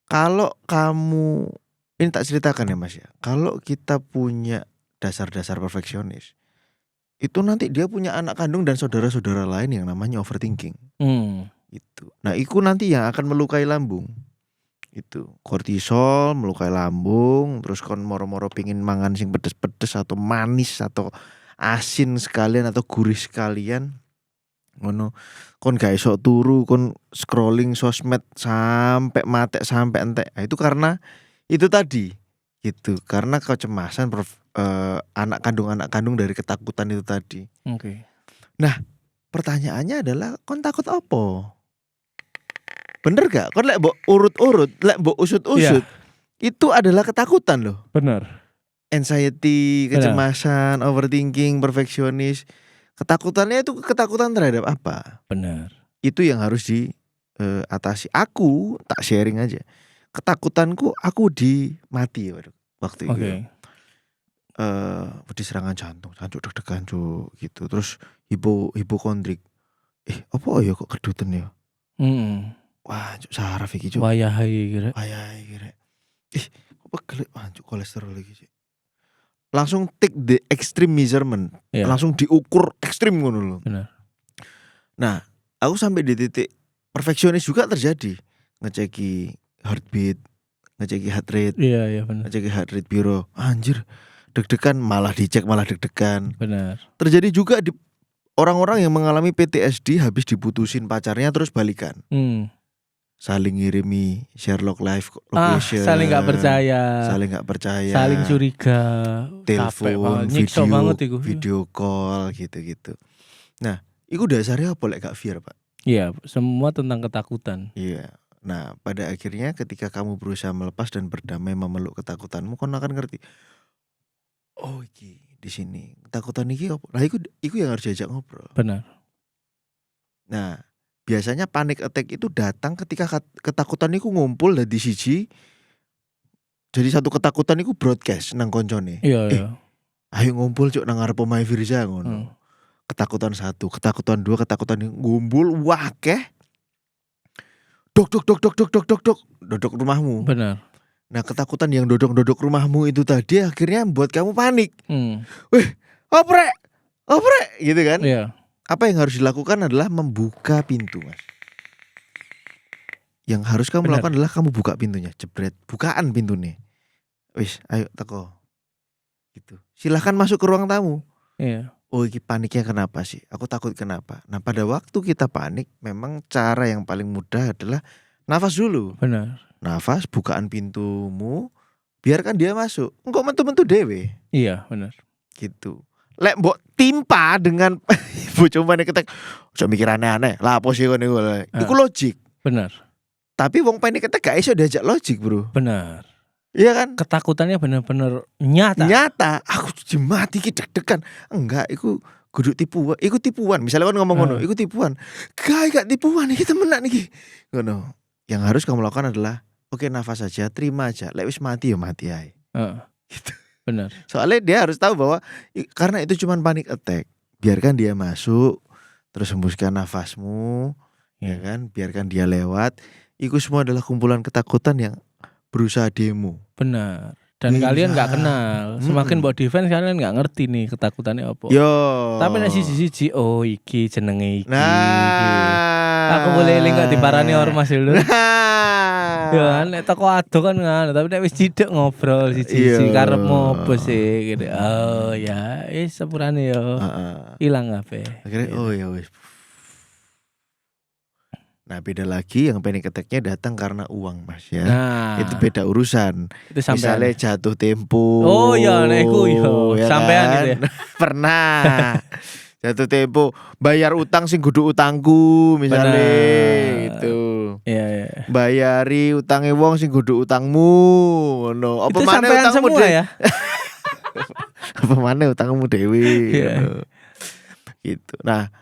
kalau kamu ini tak ceritakan ya Mas ya. Kalau kita punya dasar-dasar perfeksionis, itu nanti dia punya anak kandung dan saudara-saudara lain yang namanya overthinking. Gitu. Nah, itu nanti yang akan melukai lambung. Itu kortisol melukai lambung, terus kon moro-moro pingin mangan sing pedes-pedes atau manis atau asin sekalian atau gurih sekalian. Ngono. Kon gak iso turu, kon scrolling sosmed sampai mate sampai entek. Nah, itu karena itu tadi. Gitu. Karena kecemasan anak kandung dari ketakutan itu tadi. Oke. Nah, pertanyaannya adalah kon takut apa? Bener gak? Kon lek mbok urut-urut, lek mbok usut-usut, itu adalah ketakutan loh. Benar. Anxiety, kecemasan, overthinking, perfeksionis. Ketakutannya itu ketakutan terhadap apa? Benar. Itu yang harus diatasi. Aku tak sharing aja. Ketakutanku aku mati waktu itu. Wedi serangan jantung, jancuk deg-degan gitu. Terus hipokondrik. Apa ya kok kedutan ya? Wah, saraf iki cuk. Wayahe kira. Apa gelek kolesterol iki cuk. Langsung take the extreme measurement. Langsung diukur ekstrim ngono lho. Benar. Nah, aku sampai di titik perfeksionis juga terjadi. Ngeceki heartbeat, ngeceki heart rate. Iya benar. Ngeceki heart rate biro. Anjir, deg-degan malah dicek malah deg-degan. Benar. Terjadi juga di orang-orang yang mengalami PTSD habis diputusin pacarnya terus balikan. Saling ngirimi Sherlock live location. Saling gak percaya. Saling curiga. Telepon, video call gitu-gitu. Nah, itu dasarnya apa lek gak fear, Pak? Iya, semua tentang ketakutan. Iya. Nah, pada akhirnya ketika kamu berusaha melepas dan berdamai memeluk ketakutanmu, kamu akan ngerti. Oh, iki di sini. Ketakutan iki apa? Lah iku yang harus diajak ngobrol. Benar. Nah, biasanya panic attack itu datang ketika ketakutan itu ngumpul dari siji. Jadi satu ketakutan itu broadcast nang koncone. Iya. Ayo ngumpul cuk nang ngarep omahe Firza ngono. Ketakutan 1, ketakutan 2, ketakutan ngumpul wakeh. Dok. Dodok rumahmu. Benar. Nah, ketakutan yang dodok rumahmu itu tadi akhirnya membuat kamu panik. Wih, oprek gitu kan? Iya. Apa yang harus dilakukan adalah membuka pintu, Mas. Yang harus kamu lakukan adalah kamu buka pintunya, jebret, bukaan pintunya. Wis, ayo teko. gitu. Silahkan masuk ke ruang tamu. Iya, Oh, ini paniknya kenapa sih? Aku takut kenapa? Nah, pada waktu kita panik, memang cara yang paling mudah adalah nafas dulu. benar. Nafas, bukaan pintumu, biarkan dia masuk. Engkau mentu-mentu dewe, Iya, benar. gitu. Lek mbok timpa dengan bojomu panik ketek, ojo mikir aneh-aneh. Lah apa sih ngono iku? Iku logik. Benar. Tapi wong panik ketek gak iso diajak logik, Bro. Benar. Iya kan? Ketakutannya benar-benar nyata. Nyata, aku mati ki deg-degan. Enggak, iku kudu tipuan. Iku tipuan. Misalnya kan ngomong ngono, iku tipuan. Gak tipuan iki temenan iki. Ngono. Yang harus kamu lakukan adalah oke, nafas saja, terima aja. Lek wis mati ya mati ae. Gitu. Benar. Soalnya dia harus tahu bahwa karena itu cuma panic attack. Biarkan dia masuk, terus hembuskan nafasmu, ya kan? Biarkan dia lewat. Iku semua adalah kumpulan ketakutan yang berusaha demo. Benar. Dan Bisa. kalian nggak kenal. Semakin buat defense kalian nggak ngerti nih ketakutannya apa. Yo. Tapi nek siji-siji oh iki jenenge iki. Nah. Aku boleh eling gak diparani ormas dulu. Nah. Ya kan nek toko ado kan ngono, tapi nek wis cidek ngobrol siji-siji Iya. karepmu opo sih gitu. Oh ya, sepurane yo. Hilang kabeh. Akhirnya oh ya wis. Nah, beda lagi yang panic attack-nya datang karena uang, Mas ya. Nah, Itu beda urusan. itu sampean. Misalnya jatuh tempo. Oh ya, nek iku yo. ya Sampean kan? gitu ya. Pernah. Jatuh tempo, bayar utang sing kudu utangku misalnya Benar. gitu. Iya, iya. Bayari utange wong sing kudu utangmu ngono. Apa Itu maneh sampean utangmu semua ya. Apa maneh utangmu dewi Iya. ngono. Gitu. Nah,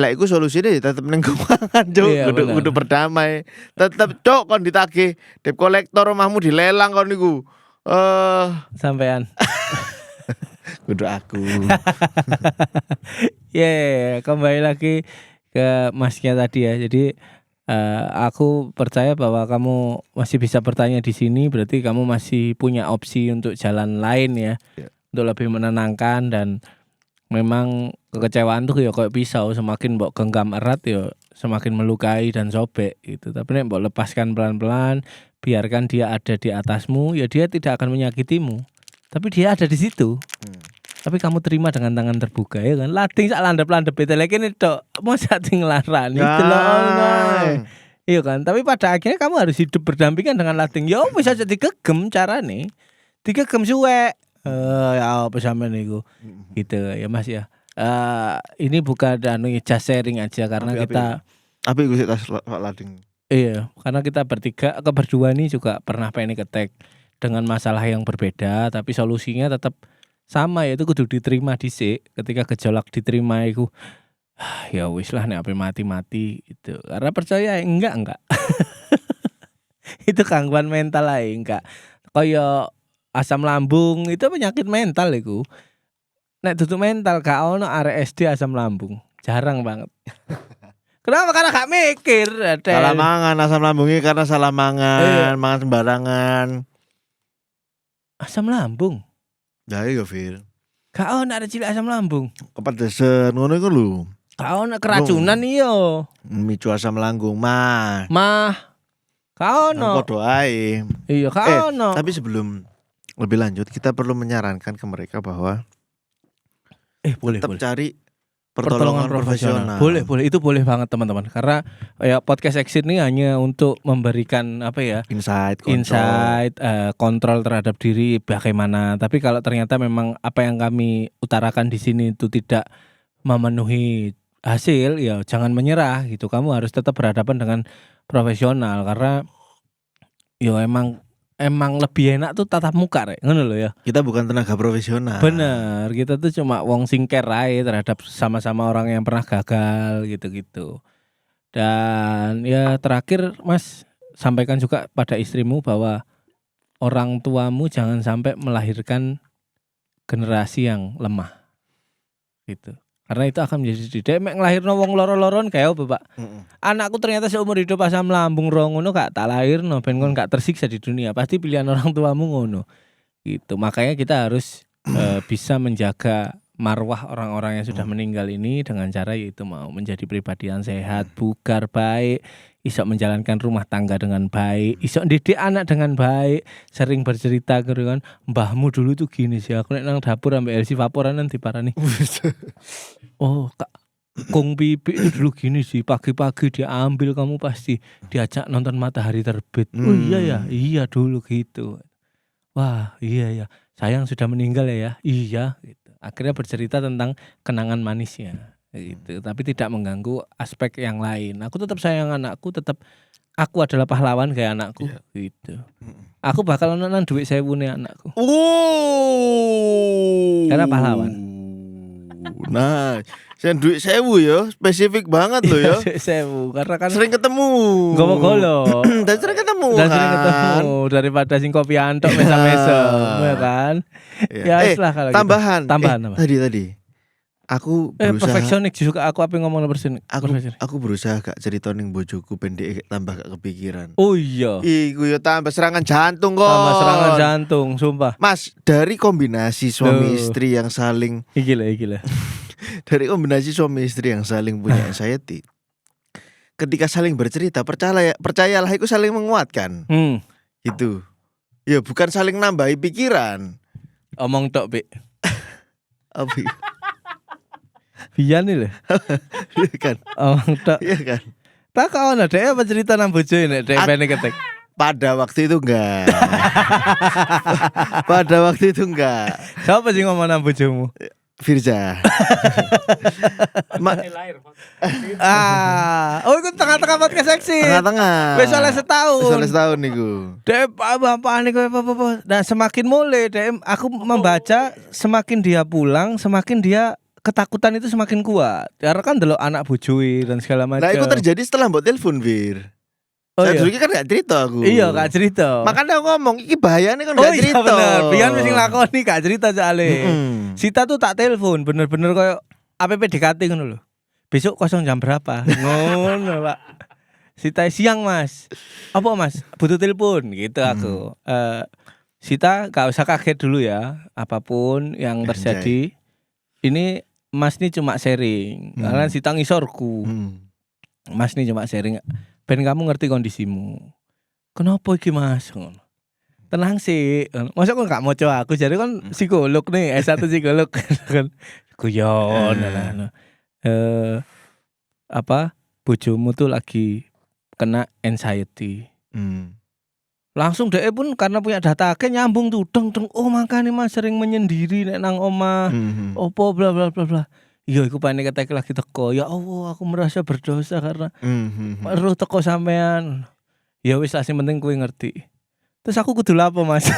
lah iku solusine ya tetep ning keuangan, Cuk. Iya, Kudu benar. kudu berdamai. Tetep Cuk kon ditagih debt kolektor omahmu dilelang kon niku. Sampean. Kudu aku. Ya, kembali lagi ke Masnya tadi ya. Jadi aku percaya bahwa kamu masih bisa bertanya di sini, berarti kamu masih punya opsi untuk jalan lain ya, untuk lebih menenangkan. Dan memang kekecewaan tuh ya kayak pisau, semakin mbok genggam erat ya semakin melukai dan sobek gitu. Tapi nek mbok lepaskan pelan-pelan, biarkan dia ada di atasmu, ya dia tidak akan menyakitimu. Tapi dia ada di situ. Tapi kamu terima dengan tangan terbuka ya kan. Lading sak landep-landep lagi ini tok. Mau sating larani delok. Iya kan. Tapi pada akhirnya kamu harus hidup berdampingan dengan lading. Ya bisa jadi gegem carane. Digegem suwe. Ya apa sampean niku. Gitu ya Mas ya. Ini bukan just sharing aja karena kita Apa iku sik tas lading. iya, karena kita berdua nih juga pernah panic attack dengan masalah yang berbeda, tapi solusinya tetap sama, yaitu kudu diterima dhisik. Ketika gejolak diterima iku ya wis lah nek ape mati-mati itu. Karena percaya enggak. Itu gangguan mental ae enggak. Kaya asam lambung itu penyakit mental iku. Nek duduk mental gak ono arek SD asam lambung. Jarang banget. Kenapa? Karena gak mikir. Salah mangan asam lambungnya karena salah mangan, mangan sembarangan. Asam lambung. Ya iya, Fir. Gak ono ada cilik asam lambung. Kepedesan ngono iku lho. Gak ono keracunan iyo. Micu asam lambung, mah. Gak ono. Padha ae. Iya, gak ono. Tapi sebelum lebih lanjut, kita perlu menyarankan ke mereka bahwa boleh. tetap cari pertolongan profesional. Boleh, itu boleh banget teman-teman. Karena ya podcast Exit ini hanya untuk memberikan apa ya? Insight, kontrol terhadap diri bagaimana. Tapi kalau ternyata memang apa yang kami utarakan di sini itu tidak memenuhi hasil, ya jangan menyerah gitu. Kamu harus tetap berhadapan dengan profesional karena ya emang lebih enak tuh tatap muka rek, ngono lho ya. Kita bukan tenaga profesional. Bener, kita tuh cuma wong sing care ae terhadap sama-sama orang yang pernah gagal gitu-gitu. Dan ya terakhir Mas, sampaikan juga pada istrimu bahwa orang tuamu jangan sampai melahirkan generasi yang lemah. Gitu. Karena itu akan menjadi didik mek nglahirno wong loro-loron kayak apa, Pak? Anakku ternyata seumur hidup asam lambung ro ngono gak tak lahirno ben kon gak tersiksa di dunia. Pasti pilihan orang tuamu ngono. Gitu. Makanya kita harus bisa menjaga marwah orang-orang yang sudah meninggal ini dengan cara yaitu mau menjadi pribadi yang sehat, bugar baik, iso menjalankan rumah tangga dengan baik, iso didik anak dengan baik, sering bercerita ke kan, mbahmu dulu tuh gini sih, aku nek nang dapur ambek LC vaporan nanti parani. Oh, Kak Kung Pipi itu dulu gini sih, pagi-pagi dia ambil kamu pasti diajak nonton matahari terbit. Oh iya ya, iya dulu gitu. Wah, iya ya. Sayang sudah meninggal ya. Iya gitu. Akhirnya bercerita tentang kenangan manisnya gitu. Tapi tidak mengganggu aspek yang lain. Aku tetap sayang anakku, tetap aku adalah pahlawan kayak anakku gitu. Aku bakal nonton duit 1.000 nih anakku. Karena pahlawan. Nah, saya duit 1.000 ya, spesifik banget loh ya. 1.000 karena kan Sering ketemu. golo-golo. Dan sering ketemu Dan kan. sering ketemu daripada sing kopi antok mesa-mesa, ya kan? Ya wis lah kalau tambahan. gitu. Tambahan. Tadi. Aku berusaha perfeksionik juga aku apa ngomong perfeksionik. aku berusaha gak cerita ning bojoku pendek tambah gak kepikiran. Oh iya. Iku ya tambah serangan jantung kok. Tambah serangan jantung, sumpah. Mas, dari kombinasi suami istri yang saling Iki lah. dari kombinasi suami istri yang saling punya anxiety. Ketika saling bercerita, percayalah itu saling menguatkan. Gitu. Ya bukan saling nambahi pikiran. Omong tok, Bik. Apa? Biyen lho. Iya kan? Omong tok. Iya kan? Tak kau ana dhek apa cerita nang bojone nek dhek pene ketek. Pada waktu itu enggak. Pada waktu itu enggak. Siapa sih ngomong nang bojomu? Firza. Oh itu tengah-tengah podcast seksi. Tengah-tengah. Wis oleh setahun. Wis oleh setahun niku. Dek bapak niku apa. Nah semakin mulai dek aku membaca semakin dia pulang semakin dia ketakutan itu semakin kuat. Karena kan delok anak bojoi dan segala macam. Nah itu terjadi setelah mbok telepon Fir. Oh Saya iya. dulu kan gak cerita aku. Iya gak cerita. Makanya aku ngomong iki bahayane kan Oh gak iya cerita. bener. Biar mesti nglakoni gak cerita soalnya. Sita tuh tak telepon bener-bener kayak PDKT ngono lho. Besok kosong jam berapa? Ngono, Pak. Sita siang, Mas. Apa, Mas? Butuh telepon gitu aku. Sita gak usah kaget dulu ya. Apapun yang terjadi. Ini Mas ini cuma sharing. Karena Sita ngisorku. Mas ini cuma sharing. Ben kamu ngerti kondisimu. Kenapa iki, Mas? Tenang sih. Masa kok gak moco aku jadi kan psikolog nih, S1 psikolog kan. Guyon bojomu tuh lagi kena anxiety. Langsung deh pun karena punya data akeh nyambung tuh deng. Oh makanya Mas sering menyendiri nek nang omah. Opo bla bla bla bla. Iya iku panik ketek lagi teko. Ya Allah aku merasa berdosa karena perlu teko sampean. Ya wis lah sing penting kowe ngerti. Terus aku kudu lapo Mas?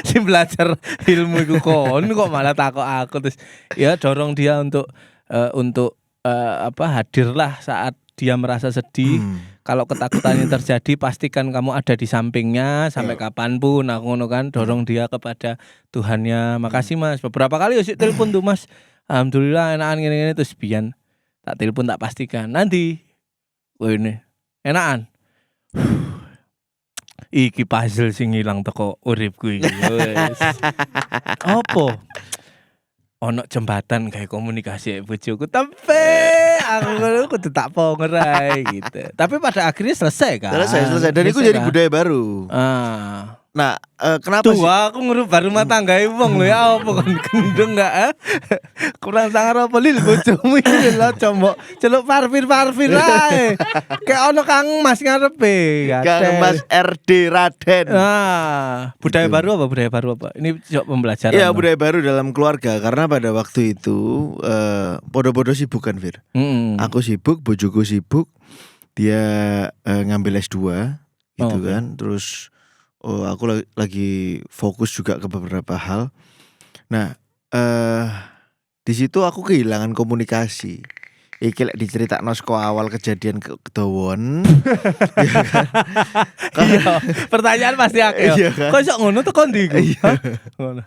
Si belajar ilmu iku kok malah takok aku terus ya dorong dia untuk hadirlah saat dia merasa sedih. Kalau ketakutannya terjadi pastikan kamu ada di sampingnya sampai kapanpun. Aku ngono kan dorong dia kepada Tuhannya. Makasih Mas. Beberapa kali sik telepon tuh Mas. Alhamdulillah enakan ngene-ngene terus biyen tak telepon tak pastikan. Nanti ini enakan. Iki puzzle sing ilang teko uripku iki. Wes. Apa? Ono jembatan kayak komunikasi bojoku tapi aku kudu tak pongerai gitu. Tapi pada akhirnya selesai kan. Selesai. Dan itu jadi budaya baru. Nah, kenapa tuh, sih? Aku ngurubah rumah tangga wong lho ya apa kon gendeng enggak kurang sangar apa lil bojomu iki lho combok celuk parfir ae. Kayak ono Kang Mas ngarepe. Kang Mas RD Raden. Budaya baru apa? Ini pembelajaran. Iya, budaya baru dalam keluarga karena pada waktu itu podo-podo sibuk kan, Fir. Aku sibuk, bojoku sibuk. Dia ngambil S2 gitu kan. Terus aku lagi fokus juga ke beberapa hal. Nah, di situ aku kehilangan komunikasi. Iki lek diceritakno saka awal kejadian kedawon. Iya kan? Iya, pertanyaan pasti akeh. Iya kan? Kok iso ngono tekan ndi iku? Ngono.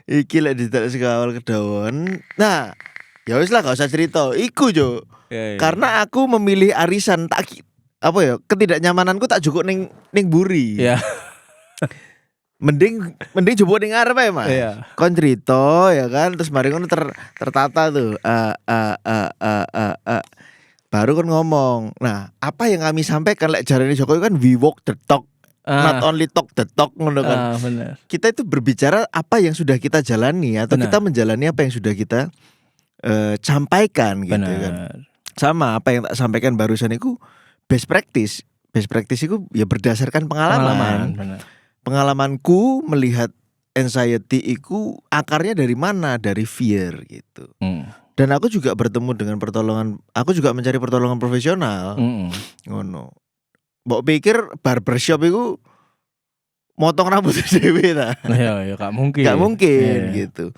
Iki lek diceritakno saka awal kedawon. Nah, ya wis lah gak usah cerita. Iku yo. Karena aku memilih arisan ketidaknyamananku tak jukuk ning buri. Iya. mending jebuk ning ngarep ae, Mas. Iya. Kon cerita ya kan, terus mari ngono tertata tuh. Baru kon ngomong. Nah, apa yang kami sampaikan lek jarane Jokowi kan we walk the talk, not only talk the talk ngono kan. Benar. Kita itu berbicara apa yang sudah kita jalani atau Benar. kita menjalani apa yang sudah kita sampaikan gitu Benar. kan. Sama apa yang tak sampaikan barusan itu best practice. Best practice itu ya berdasarkan pengalaman. Benar. Pengalamanku melihat anxiety itu akarnya dari mana? Dari fear gitu. Dan aku juga bertemu dengan aku juga mencari pertolongan profesional. Ngono. Mbok pikir barbershop itu motong rambut dhewe ta? Ya gak mungkin. Gak mungkin Iya. gitu.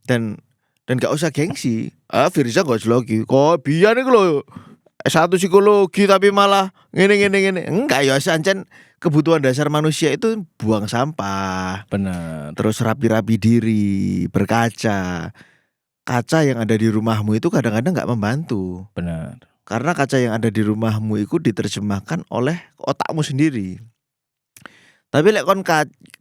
Dan gak usah gengsi. Firza gak lagi. Kok biyen iku lho S1 psikologi tapi malah ngene. Enggak ya sancen kebutuhan dasar manusia itu buang sampah. Benar. Terus rapi-rapi diri, berkaca. Kaca yang ada di rumahmu itu kadang-kadang gak membantu. Benar. Karena kaca yang ada di rumahmu itu diterjemahkan oleh otakmu sendiri. Tapi lek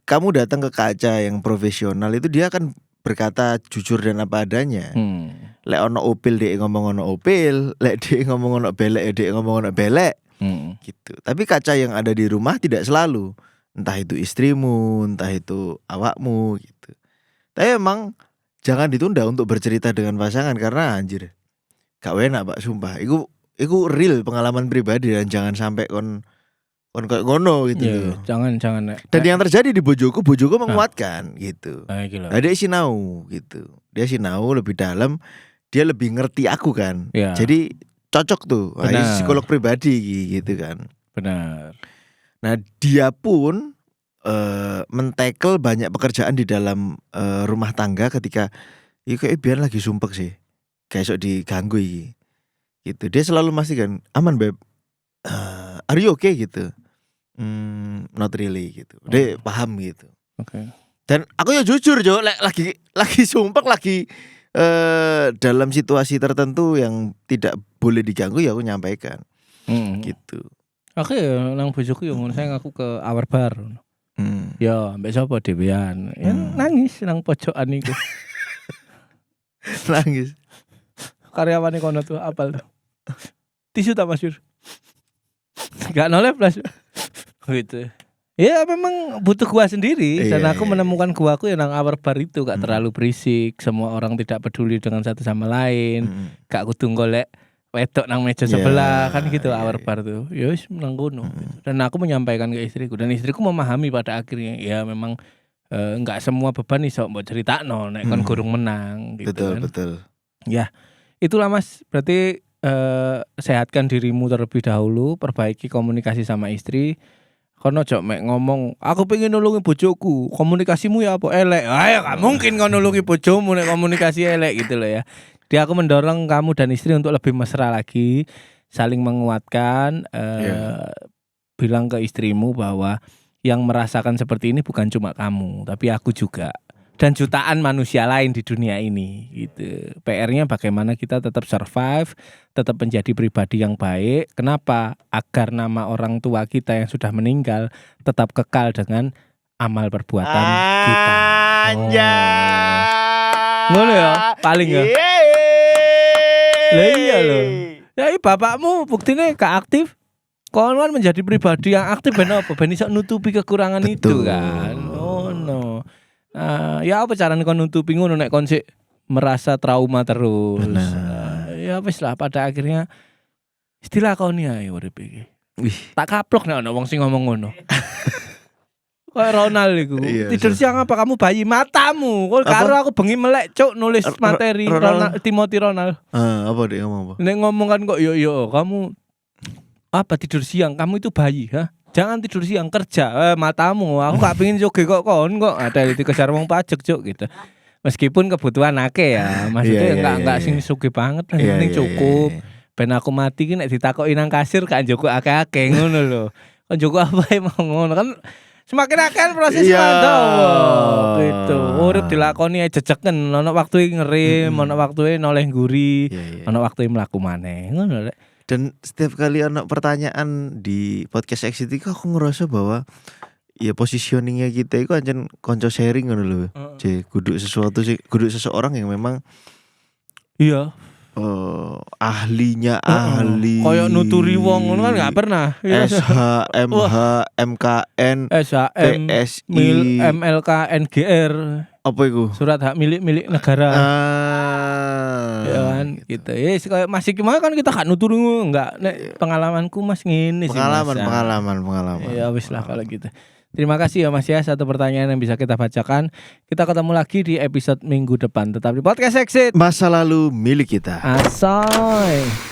kamu datang ke kaca yang profesional itu dia akan berkata jujur dan apa adanya. Lek ono opil dhek ngomong ono opil, lek dhek ngomong ono belek dhek ngomong ono belek. Gitu. Tapi kaca yang ada di rumah tidak selalu. Entah itu istrimu, entah itu awakmu gitu. Tapi emang jangan ditunda untuk bercerita dengan pasangan karena anjir gak enak Pak, sumpah. Iku real pengalaman pribadi dan jangan sampai kon kayak ngono gitu. Iya, jangan. Dan yang terjadi di bojoku menguatkan gitu. Gila. Nah, dia sinau gitu. Dia sinau lebih dalam, dia lebih ngerti aku kan. Iya. Jadi cocok tuh. Nah, Benar. psikolog pribadi gitu kan. Benar. Nah, dia pun men-tackle banyak pekerjaan di dalam rumah tangga ketika kayak biar lagi sumpek sih. Kayak sok diganggu iki. Gitu. Dia selalu memastikan, "Aman, Beb. Are you okay?" gitu. Not really gitu. Dia paham gitu. Oke. Dan aku ya jujur Jo, lagi sumpek lagi dalam situasi tertentu yang tidak boleh diganggu ya aku nyampaikan. Gitu. Oke, nang bojoku yo ngono saya ngaku ke Awar Bar. Ya, mbek sapa dhewean. Ya nangis nang pojokan iku. Nangis. Karyawane kono tuh apal tuh. Tisu tak Mas Yur? Gak noleh plus. Gitu. Ya memang butuh gua sendiri. Iya, Dan aku iya. menemukan guaku yang nang Awar Bar itu gak terlalu berisik. Semua orang tidak peduli dengan satu sama lain. Gak kudu golek wedok nang meja Iya, sebelah kan gitu iya, Awar iya. Bar tuh. Ya wis nang kono. Gitu. Dan aku menyampaikan ke istriku dan istriku memahami pada akhirnya ya memang enggak semua beban iso mbok critakno nek kon gurung menang gitu Betul, kan. betul. Ya. Itulah Mas, berarti sehatkan dirimu terlebih dahulu, perbaiki komunikasi sama istri. Kono jok mek ngomong, aku pengen nulungi bojoku, komunikasimu ya apa elek. Ayo gak mungkin kau nulungi bojomu nek komunikasi elek gitu loh ya. Dia aku mendorong kamu dan istri untuk lebih mesra lagi, saling menguatkan. Bilang ke istrimu bahwa yang merasakan seperti ini bukan cuma kamu, tapi aku juga. Dan jutaan manusia lain di dunia ini gitu. PR-nya bagaimana kita tetap survive, tetap menjadi pribadi yang baik. Kenapa? Agar nama orang tua kita yang sudah meninggal tetap kekal dengan amal perbuatan kita. Ngono ya, paling ya. Lah iya loh. Ya bapakmu buktinya gak aktif. Kon kan menjadi pribadi yang aktif ben apa? Ben iso nutupi kekurangan itu Betul. kan. Oh no. Ya apa carane kon nutupi ngono nek kon sik merasa trauma terus. Ya wis lah pada akhirnya istilah kon ae urip iki. Wih. Tak kaplok nek ana wong sing ngomong ngono. Kayak Ronald iku. Iya, Tidur siang apa kamu bayi matamu? Kok Apa? karo aku bengi melek cuk nulis materi Ronald? Timothy Ronald. Apa dia ngomong apa? Nek ngomong kan kok yo kamu apa tidur siang? Kamu itu bayi, ha? Jangan tidur siang, kerja. Matamu, aku gak pengen joge kok ada dikejar wong pajak cuk gitu. Meskipun kebutuhan akeh ya, maksudnya enggak sing sugih banget, yang penting cukup. Ben aku mati ki nek ditakoki nang kasir gak njogo akeh-akeh ngono lho. Kon njogo apa mau ngono kan semakin akeh proses dawa gitu. Urip dilakoni ae jejeken, ana waktu ngerim, ana waktu noleh nguri, ana waktu mlaku maneh. Ngono lek. Dan setiap kali ada pertanyaan di podcast Exit itu aku ngerasa bahwa ya positioningnya kita itu ancen konco sharing ngono lho. J kudu sesuatu sih, kudu seseorang yang memang Iya. ahlinya ahli. Kayak nuturi wong ngono kan gak pernah. Iya. SH, MH, MKN, SHM, PSI, MLK, NGR, apa itu? surat hak milik negara. Ya kan gitu. Yes, kayak masih gimana kan kita gak nuturi enggak nek pengalamanku Mas ngene sih. Pengalaman. Ya wis lah kalau gitu. Terima kasih ya Mas ya, satu pertanyaan yang bisa kita bacakan. Kita ketemu lagi di episode minggu depan. Tetap di Podcast Exit. Masa lalu milik kita. Asoy.